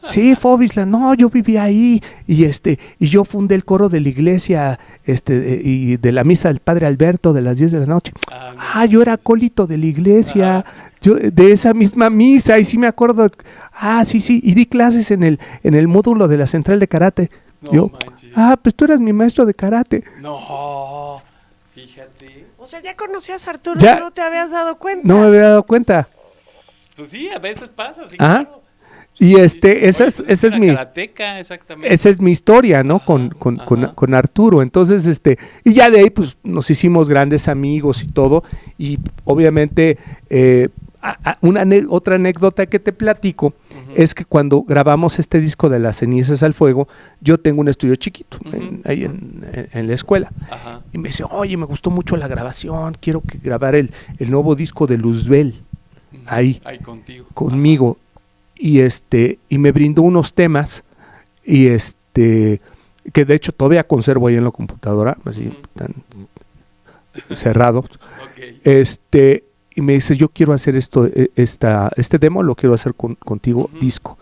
sí, Fobisland, no, yo vivía ahí y yo fundé el coro de la iglesia y de la misa del Padre Alberto de las 10 de la noche. No. Yo era acólito de la iglesia, Ajá. yo de esa misma misa, y sí me acuerdo, sí, y di clases en el módulo de la central de karate. No Yo, manches. pues tú eras mi maestro de karate. No, fíjate. O sea, ya conocías a Arturo Ya. y no te habías dado cuenta. No me había dado cuenta. Pues sí, a veces pasa, sí, Ajá. claro. Y Oye, esa pues es una mi karateca, exactamente. esa es mi historia, ¿no? Ajá, Con Arturo. Entonces, y ya de ahí, pues, nos hicimos grandes amigos y todo. Y obviamente, otra anécdota que te platico Ujú. es que cuando grabamos este disco de Las Cenizas al Fuego, yo tengo un estudio chiquito Ujú. ahí en la escuela. Ajá. Y me dice, oye, me gustó mucho la grabación, quiero grabar el nuevo disco de Luzbel Ujú. ahí, Ahí contigo. conmigo. Y me brindó unos temas y que de hecho todavía conservo ahí en la computadora, así Ujú. tan cerrados. Ok. Y me dice, yo quiero hacer este demo, lo quiero hacer contigo, Ujú. disco.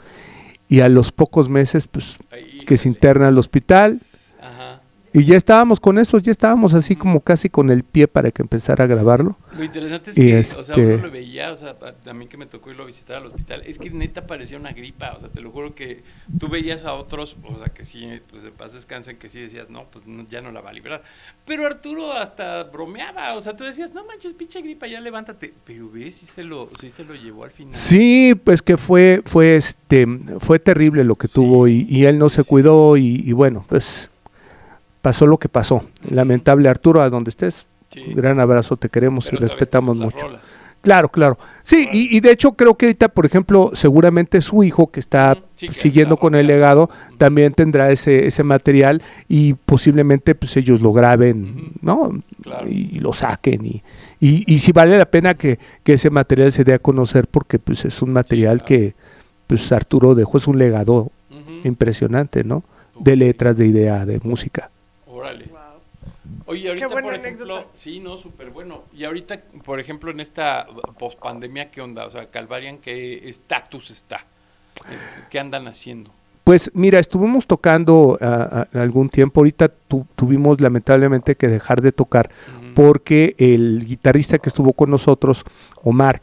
Y a los pocos meses, pues, Ahí, que se híjole. interna al hospital, Ajá. y ya estábamos con eso, ya estábamos así como casi con el pie para que empezara a grabarlo. Lo interesante es Y que, o sea, uno lo veía, o sea, a mí que me tocó irlo a visitar al hospital, es que neta parecía una gripa, o sea, te lo juro que tú veías a otros, o sea, que sí, pues de paz descansen, que sí decías, no, pues ya no la va a librar. Pero Arturo hasta bromeaba, o sea, tú decías, no manches, pinche gripa, ya levántate. Pero ves, sí se lo llevó al final. Sí, pues que fue terrible lo que Sí, tuvo y él no se sí. cuidó y bueno, pues pasó lo que pasó. Lamentable, Arturo, a donde estés, Sí. un gran abrazo, te queremos Pero y todavía respetamos tenemos las mucho. rolas. Claro, claro. Sí, Órale. y de hecho creo que ahorita, por ejemplo, seguramente su hijo que está Ujú, sí, que siguiendo está con el rockeando. legado, Ujú. también tendrá ese material y posiblemente pues ellos lo graben, Ujú. ¿no? Claro. Y lo saquen y sí vale la pena que ese material se dé a conocer porque pues es un material claro. que pues Arturo dejó, es un legado Ujú. impresionante, ¿no? Ok. De letras, de idea, de música. Órale. Wow. Oye, ahorita, buena por ejemplo, anécdota. sí, no, súper bueno. Y ahorita, por ejemplo, en esta pospandemia, ¿qué onda? O sea, Calvarian, ¿qué estatus está? ¿Qué andan haciendo? Pues mira, estuvimos tocando algún tiempo, ahorita tuvimos lamentablemente que dejar de tocar Ujú. porque el guitarrista que estuvo con nosotros, Omar,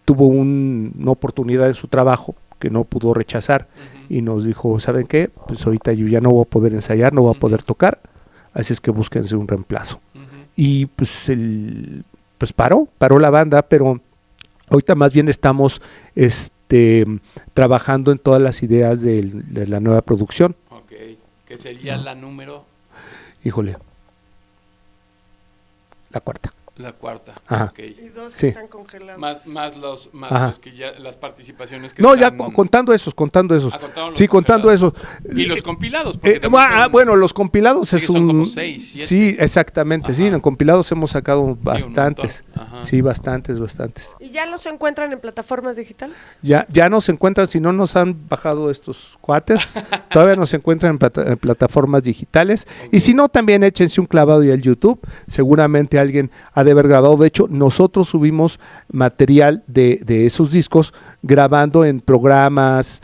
tuvo una oportunidad en su trabajo que no pudo rechazar Ujú. y nos dijo, ¿saben qué? Pues ahorita yo ya no voy a poder ensayar, no voy a Ujú. poder tocar, así es que búsquense un reemplazo. Ujú. Y pues paró la banda, pero ahorita más bien estamos trabajando en todas las ideas de la nueva producción. Ok, que sería No. la número, Híjole, la cuarta. la cuarta. Ajá. Ok. Y dos Sí. que están congelados. Más los Ajá. que ya, las participaciones que No, ya están- contando esos. contando los Sí, contando congelados. esos. Y los compilados. porque también son- Bueno, los compilados Sí, es que son un... como 6, 7. Sí, exactamente, sí, Ajá. en compilados hemos sacado un bastantes. montón. Ajá. Sí, bastantes. ¿Y ya los encuentran en plataformas digitales? Ya nos encuentran, si no nos han bajado estos cuates, todavía nos encuentran en plataformas digitales. Ok. Y si no, también échense un clavado y al YouTube. Seguramente alguien ha de haber grabado. De hecho, nosotros subimos material de esos discos grabando en programas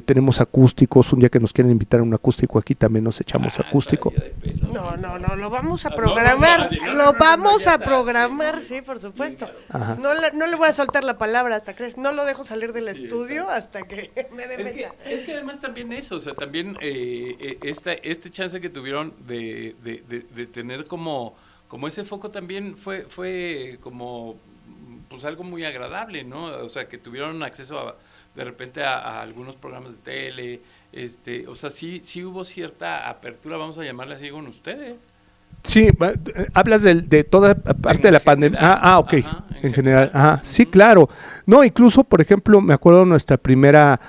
tenemos acústicos, un día que nos quieren invitar a un acústico aquí también nos echamos acústico. No, lo vamos a programar. Lo vamos a programar, sí, por supuesto. Ajá. No le voy a soltar la palabra hasta crees. No lo dejo salir del estudio hasta que me dé fecha. Es que además también eso, o sea, también este chance que tuvieron de tener como ese foco también fue como pues algo muy agradable, ¿no? O sea, que tuvieron acceso de repente a algunos programas de tele, o sea, sí hubo cierta apertura, vamos a llamarle así, con ustedes. Sí, hablas de toda parte de la pandemia. Ok, en general. Ajá, sí, claro. No, incluso, por ejemplo, me acuerdo de nuestra primera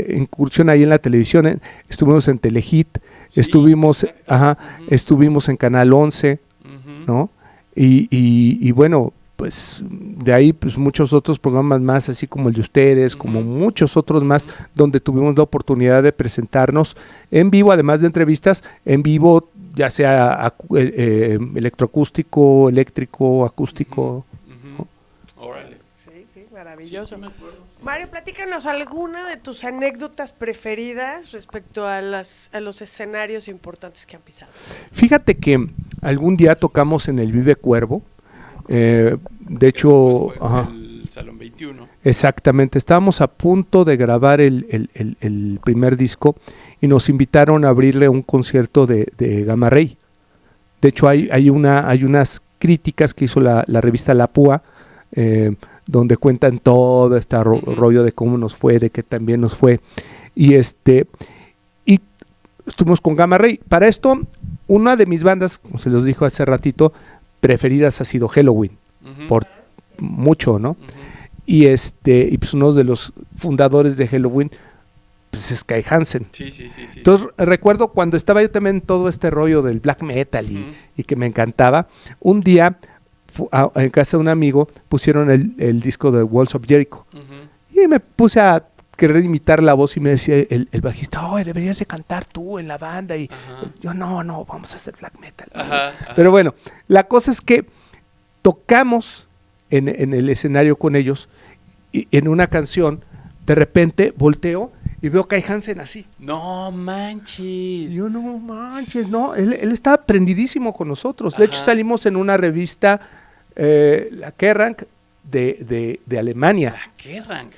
incursión ahí en la televisión, estuvimos en Telehit, sí, estuvimos en Canal 11, ¿no? Y bueno, pues de ahí pues muchos otros programas más, así como el de ustedes, como muchos otros más, donde tuvimos la oportunidad de presentarnos en vivo, además de entrevistas, en vivo, ya sea electroacústico, eléctrico, acústico. ¿No? Órale. Sí, maravilloso. Sí, me acuerdo. Mario, platícanos alguna de tus anécdotas preferidas respecto a los escenarios importantes que han pisado. Fíjate que algún día tocamos en el Vive Cuervo. De hecho, el Salón 21. Exactamente, estábamos a punto de grabar el primer disco y nos invitaron a abrirle un concierto de Gamma Ray. De hecho, hay unas críticas que hizo la revista La Púa, donde cuentan todo este rollo de cómo nos fue, de que también nos fue. Y estuvimos con Gamma Ray. Para esto, una de mis bandas, como se los dijo hace ratito, preferidas ha sido Helloween, por mucho, ¿no? Y pues uno de los fundadores de Helloween pues es Kai Hansen. Sí. Entonces recuerdo cuando estaba yo también en todo este rollo del black metal y que me encantaba, un día en casa de un amigo pusieron el disco de Walls of Jericho y me puse a querer imitar la voz y me decía el bajista, deberías de cantar tú en la banda, y yo no, vamos a hacer black metal. Pero bueno, la cosa es que tocamos en el escenario con ellos y en una canción, de repente volteo y veo a Kai Hansen así. No manches. Yo no manches, no, él estaba prendidísimo con nosotros. De hecho salimos en una revista, la Kerrang, de Alemania. La Kerrang.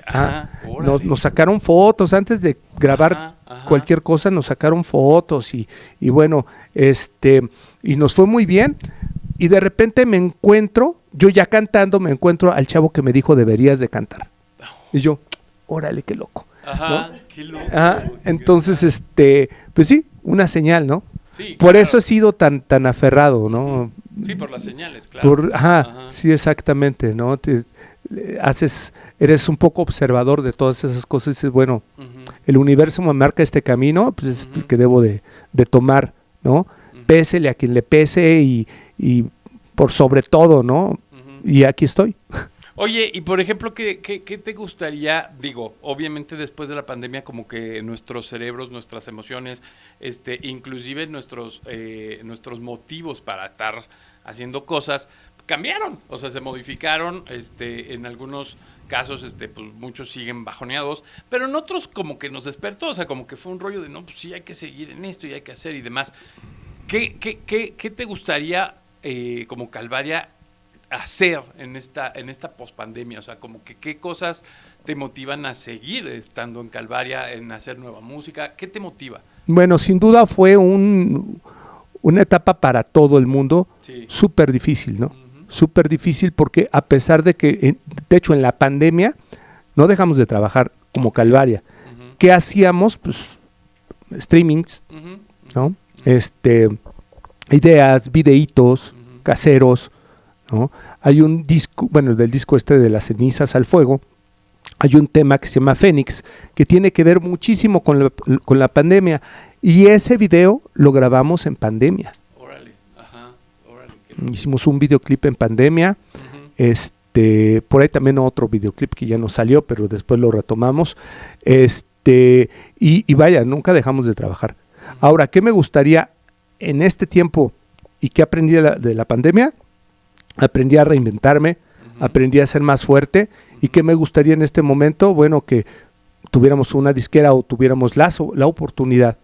Nos sacaron fotos antes de grabar cualquier cosa, nos sacaron fotos y bueno, y nos fue muy bien. Y de repente me encuentro, yo ya cantando, me encuentro al chavo que me dijo deberías de cantar. Y yo, órale, qué loco. ¿No? Qué loco. Entonces, pues sí, una señal, ¿no? Sí, por claro. eso he sido tan aferrado, ¿no? Sí, por las señales, claro. Sí, exactamente, ¿no? Eres un poco observador de todas esas cosas y dices, bueno, el universo me marca este camino, pues es el que debo de tomar, ¿no? Pésele a quien le pese y por sobre todo, ¿no? Y aquí estoy. Oye, y por ejemplo, ¿qué te gustaría? Digo, obviamente después de la pandemia como que nuestros cerebros, nuestras emociones, inclusive nuestros motivos para estar haciendo cosas cambiaron, o sea, se modificaron, en algunos casos, pues muchos siguen bajoneados, pero en otros como que nos despertó, o sea, como que fue un rollo de, no, pues sí, hay que seguir en esto y hay que hacer y demás. ¿Qué te gustaría como Calvaria hacer en esta pospandemia? O sea, como que qué cosas te motivan a seguir estando en Calvaria, en hacer nueva música. ¿Qué te motiva? Bueno, sin duda fue una etapa para todo el mundo súper difícil, ¿no? Súper difícil porque a pesar de que, de hecho, en la pandemia no dejamos de trabajar como Calvaria. ¿Qué hacíamos? Pues streamings, ¿no? Ideas, videitos caseros, ¿no? Hay un disco, bueno, del disco de Las cenizas al fuego, hay un tema que se llama Fénix, que tiene que ver muchísimo con la pandemia, y ese video lo grabamos en pandemia. Órale. Hicimos un videoclip en pandemia, por ahí también otro videoclip que ya no salió, pero después lo retomamos, y vaya, nunca dejamos de trabajar. Ahora, ¿qué me gustaría en este tiempo y qué aprendí de la pandemia? Aprendí a reinventarme, aprendí a ser más fuerte. ¿Y qué me gustaría en este momento? Bueno, que tuviéramos una disquera o tuviéramos la oportunidad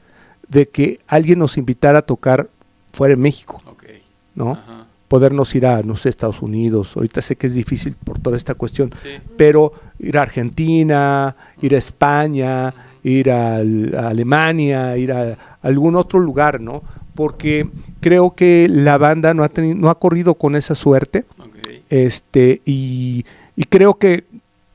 de que alguien nos invitara a tocar fuera de México, Okay. ¿no? Ajá. Podernos ir a, no sé, Estados Unidos. Ahorita sé que es difícil por toda esta cuestión, Sí. pero ir a Argentina, ir a España, ir a Alemania, ir a algún otro lugar, ¿no? Porque creo que la banda no ha corrido con esa suerte, Okay. y creo que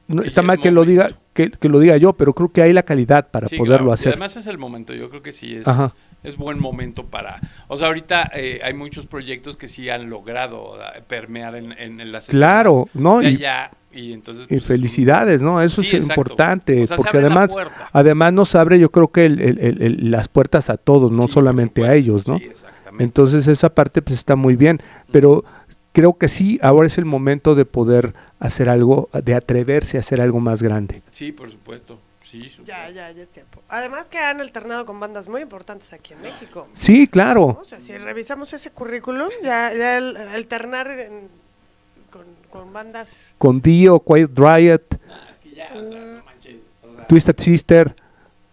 no, Y está es mal que lo diga, momento. que lo diga yo, pero creo que hay la calidad para Sí, poderlo claro. Y hacer. además es el momento, yo creo que sí Ajá. es buen momento para... O sea, ahorita hay muchos proyectos que sí han logrado permear en las Claro, escenas ¿no? de Y allá, y entonces... Y pues, felicidades, ¿no? Eso Sí, es exacto. importante, O sea, se porque abre la además, puerta. además nos abre, yo creo que las puertas a todos, no Sí, solamente por a supuesto. ellos, ¿no? Sí, exactamente. Entonces esa parte pues está muy bien, pero creo que sí, ahora es el momento de poder hacer algo, de atreverse a hacer algo más grande. Sí, por supuesto. Sí, Ya es tiempo. Además que han alternado con bandas muy importantes aquí en México. Sí, claro. O sea, si revisamos ese currículum, ya el alternar con bandas... Con Dio, Quiet Riot, Es que ya, o sea, no manches. Twisted Sister.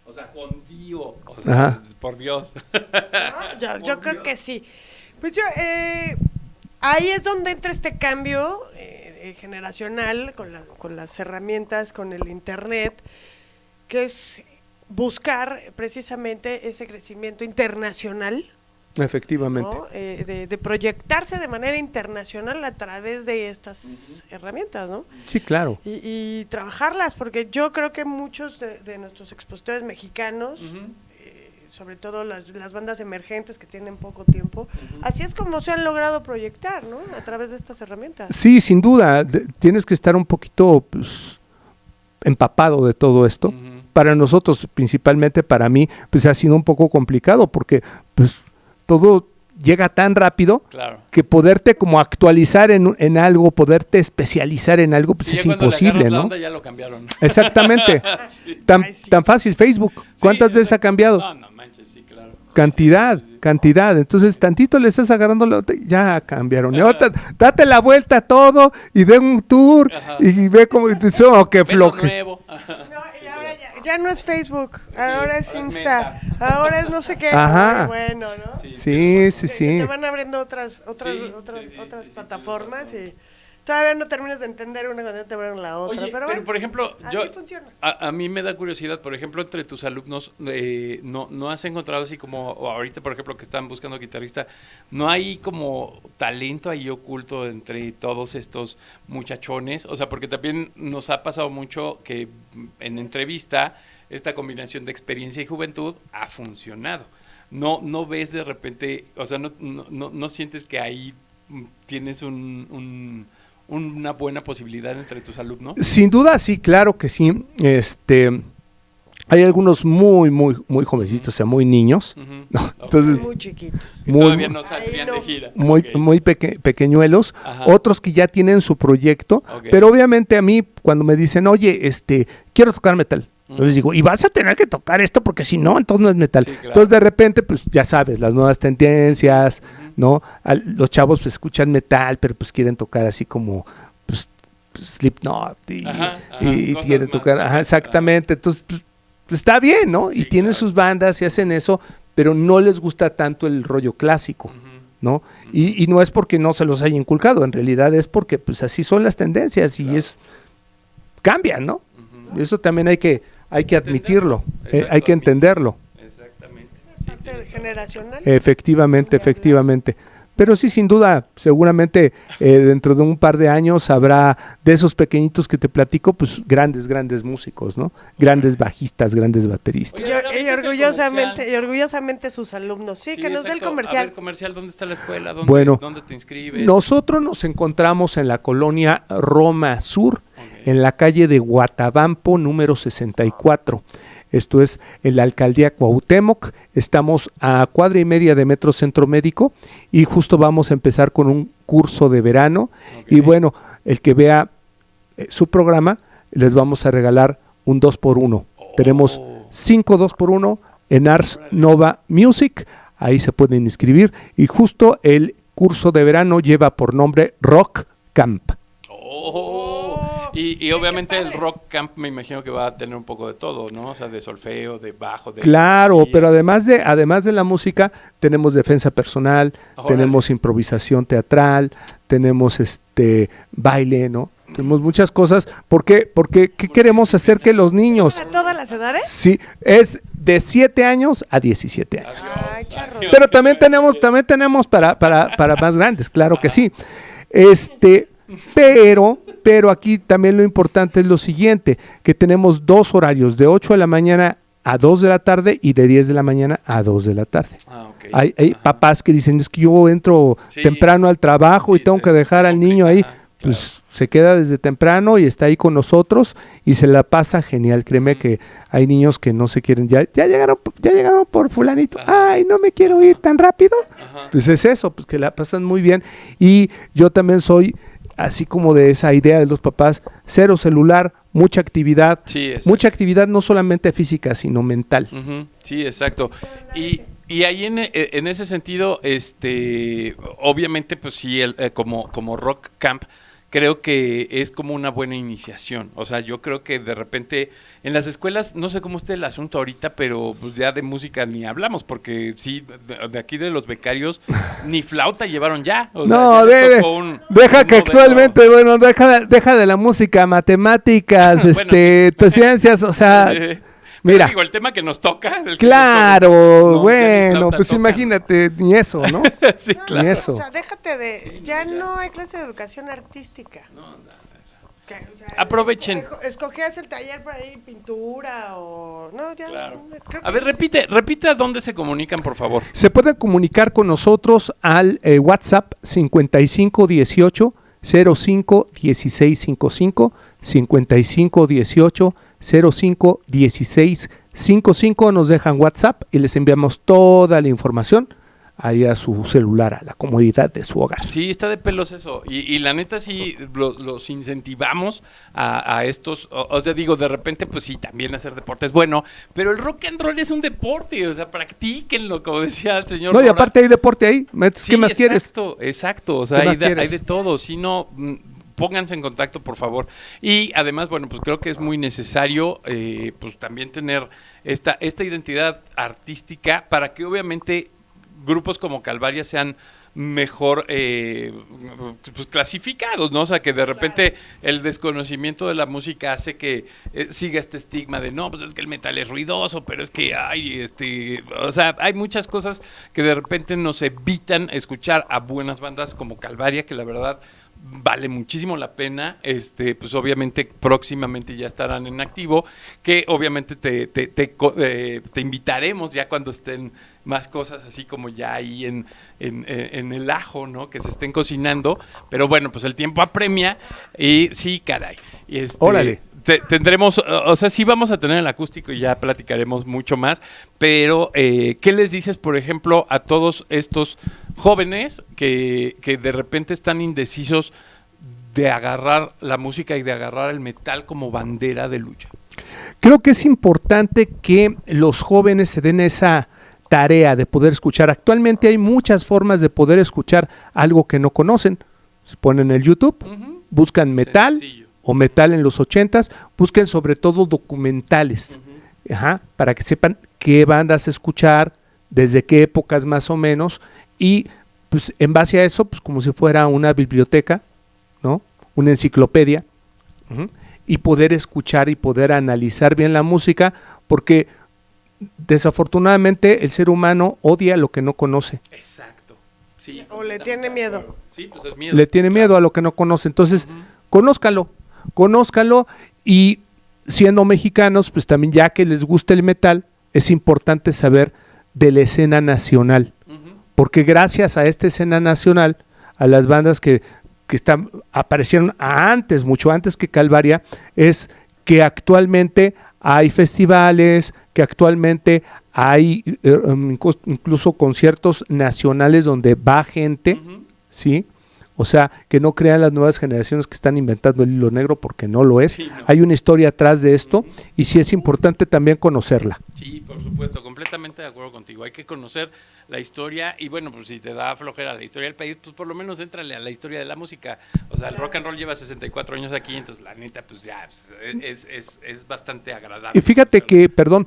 O sea, con Dio. O sea, Ajá. por Dios. ¿no? Yo creo que sí. Pues yo, ahí es donde entra este cambio generacional con las herramientas, con el internet, que es buscar precisamente ese crecimiento internacional, Efectivamente. ¿no? De proyectarse de manera internacional a través de estas herramientas, ¿no? Sí, claro. Y trabajarlas, porque yo creo que muchos de nuestros expositores mexicanos, sobre todo las bandas emergentes que tienen poco tiempo, así es como se han logrado proyectar, ¿no? A través de estas herramientas. Sí, sin duda, tienes que estar un poquito pues, empapado de todo esto. Ujú. Para nosotros, principalmente para mí, pues ha sido un poco complicado porque pues todo llega tan rápido Claro. que poderte como actualizar en algo, poderte especializar en algo, pues Sí, es ya cuando le imposible, agarras la ¿no? onda ya lo cambiaron. Exactamente. Sí. Tan, tan fácil, Facebook. ¿Cuántas Sí, veces ha exacto. cambiado? No manches, sí, claro. Cantidad, Sí, sí, sí. cantidad. Entonces, tantito le estás agarrando, ya cambiaron. Y ahorita, date la vuelta a todo y de un tour Ajá. y ve cómo, qué Ve lo floje. nuevo. No, y ahora ya no es Facebook, ahora es ahora es Insta, Meta. ahora es no sé qué. Ajá. Muy bueno, ¿no? Sí, Sí, sí, Que sí. te van abriendo otras sí, plataformas tienes y todavía no terminas de entender una cuando te abren la otra, Oye, pero bueno, por ejemplo, así yo funciona. a mí me da curiosidad, por ejemplo, entre tus alumnos, ¿no has encontrado así como, o ahorita, por ejemplo, que están buscando guitarrista, no hay como talento ahí oculto entre todos estos muchachones? O sea, porque también nos ha pasado mucho que en entrevista esta combinación de experiencia y juventud ha funcionado. No ves de repente, o sea, no sientes que ahí tienes una buena posibilidad entre tus alumnos. Sin duda, sí, claro que sí. Hay algunos muy jovencitos, o sea, muy niños. Ujú. No, Ok. entonces, Muy chiquitos. Que muy- todavía no Ahí saldrían no. de gira. muy, Ok. muy pequeñuelos, Ajá. otros que ya tienen su proyecto, Ok. pero obviamente a mí cuando me dicen, oye, quiero tocar metal, yo Ujú. les digo, y vas a tener que tocar esto porque si no, entonces no es metal. Sí, claro. Entonces de repente, pues ya sabes, las nuevas tendencias, ¿no? Los chavos pues, escuchan metal, pero pues quieren tocar así como, pues, Slipknot y, Ajá, y cosas quieren más tocar, modernas, exactamente, entonces pues está bien, ¿no? Sí, Y tienen claro. sus bandas y hacen eso, pero no les gusta tanto el rollo clásico. Ujú. ¿No? Y no es porque no se los haya inculcado, en realidad es porque pues así son las tendencias y Claro. cambian, ¿no? Ujú. Eso también hay que admitirlo, Exacto, hay que entenderlo. Exactamente. Sí, Parte tienes razón. generacional. Efectivamente. Pero sí, sin duda, seguramente dentro de un par de años habrá de esos pequeñitos que te platico, pues grandes músicos, ¿no? Grandes bajistas, grandes bateristas. Oye, ahora Y vete orgullosamente, comercial. sus alumnos. Sí, Sí, que nos dé el exacto. A comercial. ver, comercial, ¿dónde está la escuela? ¿Dónde, Bueno, ¿dónde te inscribes? Nosotros nos encontramos en la colonia Roma Sur, Ok. en la calle de Guatabampo, número 64. Esto es en la alcaldía Cuauhtémoc. Estamos a cuadra y media de Metro Centro Médico y justo vamos a empezar con un curso de verano. Ok. Y bueno, el que vea su programa, les vamos a regalar un 2x1. Oh. Tenemos 5 2x1 en Ars Órale. Nova Music. Ahí se pueden inscribir. Y justo el curso de verano lleva por nombre Rock Camp. Oh. Y obviamente el rock camp me imagino que va a tener un poco de todo, ¿no? O sea, de solfeo, de bajo, de Claro, batería. pero además de la música, tenemos defensa personal, Órale. tenemos improvisación teatral, tenemos baile, ¿no? Tenemos muchas cosas. ¿Por qué? Porque ¿qué queremos hacer que los niños? ¿Para todas las edades? Sí, es de 7 años a 17 años. Ay, charros. Pero también tenemos para más grandes, claro que sí. Pero aquí también lo importante es lo siguiente, que tenemos 2 horarios, de 8 de la mañana a 2 de la tarde y de 10 de la mañana a 2 de la tarde. Ah, ok. Hay Ajá. papás que dicen, es que yo entro Sí. temprano al trabajo y Sí, tengo que dejar al niño ahí. Ajá, claro. Pues se queda desde temprano y está ahí con nosotros y se la pasa genial. Créeme que hay niños que no se quieren, ya llegaron por fulanito. Ajá. Ay, no me quiero ir tan rápido. Ajá. Pues es eso, pues que la pasan muy bien. Y yo también soy así como de esa idea de los papás, 0 celular, mucha actividad. Sí, exacto. Mucha actividad no solamente física, sino mental. Ujú, sí, exacto. Y ahí en ese sentido, obviamente, pues sí, como Rock Camp, creo que es como una buena iniciación. O sea, yo creo que de repente en las escuelas, no sé cómo esté el asunto ahorita, pero pues ya de música ni hablamos, porque sí, de aquí de los becarios, ni flauta llevaron ya. O sea, No, ya les tocó un deja que modelo. actualmente, bueno, deja de la música, matemáticas, Bueno, sí. pues, ciencias, o sea, Pero mira. digo, el tema que nos toca. el que Claro, nos toca, no, ya ni bueno, flauta pues tocan. imagínate, ni eso, ¿no? Sí, No, claro. Ni eso. O sea, déjate de... ya no hay clase de educación artística. Que, o sea, Aprovechen. Escogías el taller por ahí, pintura o... No, ya... Claro. creo A que ver, repite a dónde se comunican, por favor. Se pueden comunicar con nosotros al WhatsApp 5518 05 16 55 5518 05 16 55. Nos dejan WhatsApp y les enviamos toda la información ahí a su celular, a la comodidad de su hogar. Sí, está de pelos eso. Y la neta sí, los incentivamos a estos. O sea, digo, de repente, pues sí, también hacer deporte es bueno, pero el rock and roll es un deporte. O sea, practíquenlo, como decía el señor. No, y Nora. aparte hay deporte ahí. Sí, ¿Qué más quieres? Exacto. O sea, ¿Qué más hay quieres? de todo. Si no, pónganse en contacto, por favor. Y además, bueno, pues creo que es muy necesario, pues también tener esta identidad artística para que obviamente grupos como Calvaria sean mejor pues clasificados, ¿no? O sea, que de repente el desconocimiento de la música hace que siga este estigma de no, pues es que el metal es ruidoso, pero es que hay o sea, hay muchas cosas que de repente nos evitan escuchar a buenas bandas como Calvaria, que la verdad vale muchísimo la pena. Pues obviamente próximamente ya estarán en activo, que obviamente te invitaremos ya cuando estén más cosas así como ya ahí en el ajo, ¿no? Que se estén cocinando, pero bueno, pues el tiempo apremia y sí, caray. Órale. Tendremos, o sea, sí vamos a tener el acústico y ya platicaremos mucho más, pero ¿qué les dices, por ejemplo, a todos estos jóvenes que de repente están indecisos de agarrar la música y de agarrar el metal como bandera de lucha? Creo que es importante que los jóvenes se den esa tarea de poder escuchar. Actualmente hay muchas formas de poder escuchar algo que no conocen. Se ponen en el YouTube, buscan metal. Sencillo. O metal en los 80s, busquen sobre todo documentales, para que sepan qué bandas escuchar, desde qué épocas más o menos, y pues en base a eso, pues como si fuera una biblioteca, ¿no? Una enciclopedia, y poder escuchar y poder analizar bien la música, porque desafortunadamente el ser humano odia lo que no conoce. Exacto. Sí, O le tiene miedo. Sí, pues es miedo. Le tiene miedo a lo que no conoce, entonces conózcalo y siendo mexicanos, pues también ya que les gusta el metal, es importante saber de la escena nacional, porque gracias a esta escena nacional, a las bandas que aparecieron mucho antes que Calvaria, es que actualmente hay festivales, que actualmente hay incluso conciertos nacionales donde va gente, ¿sí? O sea, que no crean las nuevas generaciones que están inventando el hilo negro, porque no lo es. Sí, no. Hay una historia atrás de esto y sí es importante también conocerla. Sí, por supuesto, completamente de acuerdo contigo. Hay que conocer la historia y bueno, pues si te da flojera la historia del país, pues por lo menos éntrale a la historia de la música. O sea, el rock and roll lleva 64 años aquí, entonces la neta, pues ya es bastante agradable. Y fíjate que, perdón,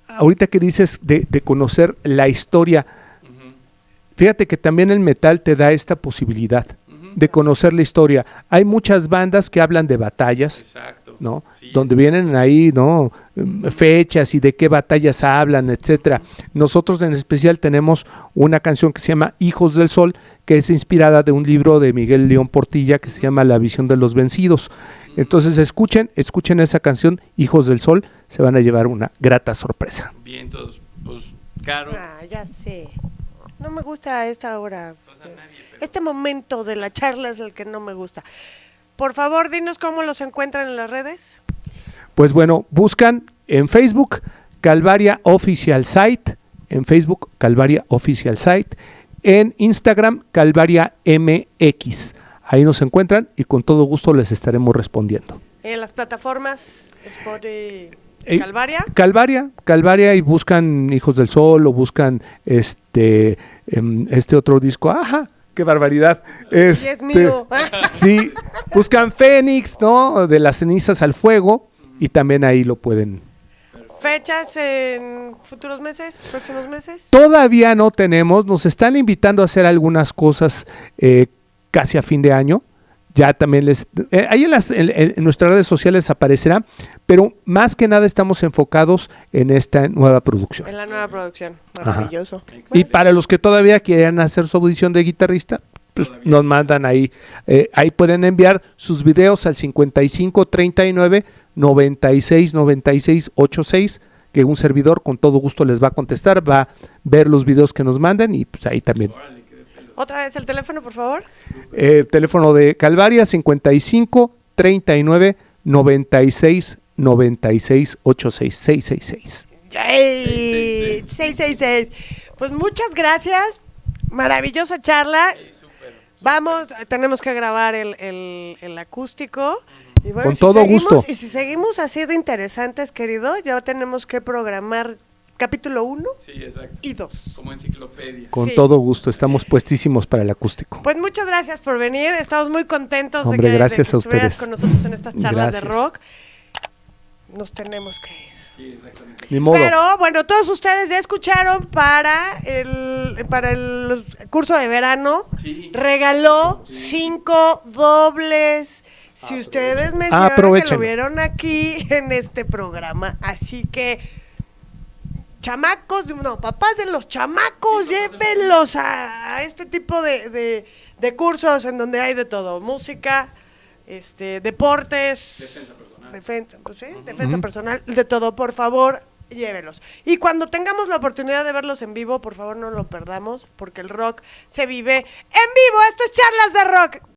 ahorita que dices de conocer la historia, fíjate que también el metal te da esta posibilidad de conocer la historia. Hay muchas bandas que hablan de batallas, Exacto. ¿no? Sí, Donde vienen ahí, ¿no? Fechas y de qué batallas hablan, etcétera. Nosotros en especial tenemos una canción que se llama Hijos del Sol, que es inspirada de un libro de Miguel León Portilla que se llama La visión de los vencidos. Entonces escuchen esa canción, Hijos del Sol, se van a llevar una grata sorpresa. Bien, entonces, pues, Caro. Ya sé. No me gusta a esta hora. Pues a nadie, pero- Este momento de la charla es el que no me gusta. Por favor, dinos cómo los encuentran en las redes. Pues bueno, buscan en Facebook Calvaria Official Site, en Facebook Calvaria Official Site, en Instagram Calvaria MX. Ahí nos encuentran y con todo gusto les estaremos respondiendo. En las plataformas Spotify, Eh, Calvaria. Calvaria y buscan Hijos del Sol o buscan este otro disco. ¡Ajá! ¡Qué barbaridad! Y es mío. Sí, buscan Fénix, ¿no? De las cenizas al fuego y también ahí lo pueden. ¿Fechas en futuros meses, próximos meses? Todavía no tenemos, nos están invitando a hacer algunas cosas casi a fin de año. Ya también ahí en nuestras redes sociales aparecerá, pero más que nada estamos enfocados en esta nueva producción. En la nueva producción. Ajá. Maravilloso. Y para los que todavía quieran hacer su audición de guitarrista, pues nos mandan ahí. Ahí pueden enviar sus videos al 55 39 96 96 86, que un servidor con todo gusto les va a contestar, va a ver los videos que nos mandan y pues ahí también. Otra vez el teléfono, por favor. Teléfono de Calvaria 55 39 96 96 86 666. ¡Yay! 666. Pues muchas gracias. Maravillosa charla. Vamos, tenemos que grabar el acústico. Y bueno, Con todo gusto. Y si seguimos así de interesantes, querido, ya tenemos que programar capítulo 1 Sí, exacto. y 2. Como enciclopedia. Con Sí. todo gusto, estamos puestísimos para el acústico. Pues muchas gracias por venir. Estamos muy contentos Hombre, de que gracias a estuvieras ustedes. con nosotros en estas charlas de Gracias. rock. Nos tenemos que ir. Sí, exactamente. Ni modo. Pero bueno, todos ustedes ya escucharon para el curso de verano. Sí. Regaló 5 dobles. Si ustedes mencionaron que Aprovechen. lo vieron aquí en este programa. Así que, chamacos, no, papás de los chamacos, llévenlos a este tipo de cursos en donde hay de todo. Música, deportes. Defensa, pues sí, defensa personal, de todo, por favor, llévelos. Y cuando tengamos la oportunidad de verlos en vivo, por favor no lo perdamos, porque el rock se vive en vivo. Esto es Charlas de Rock.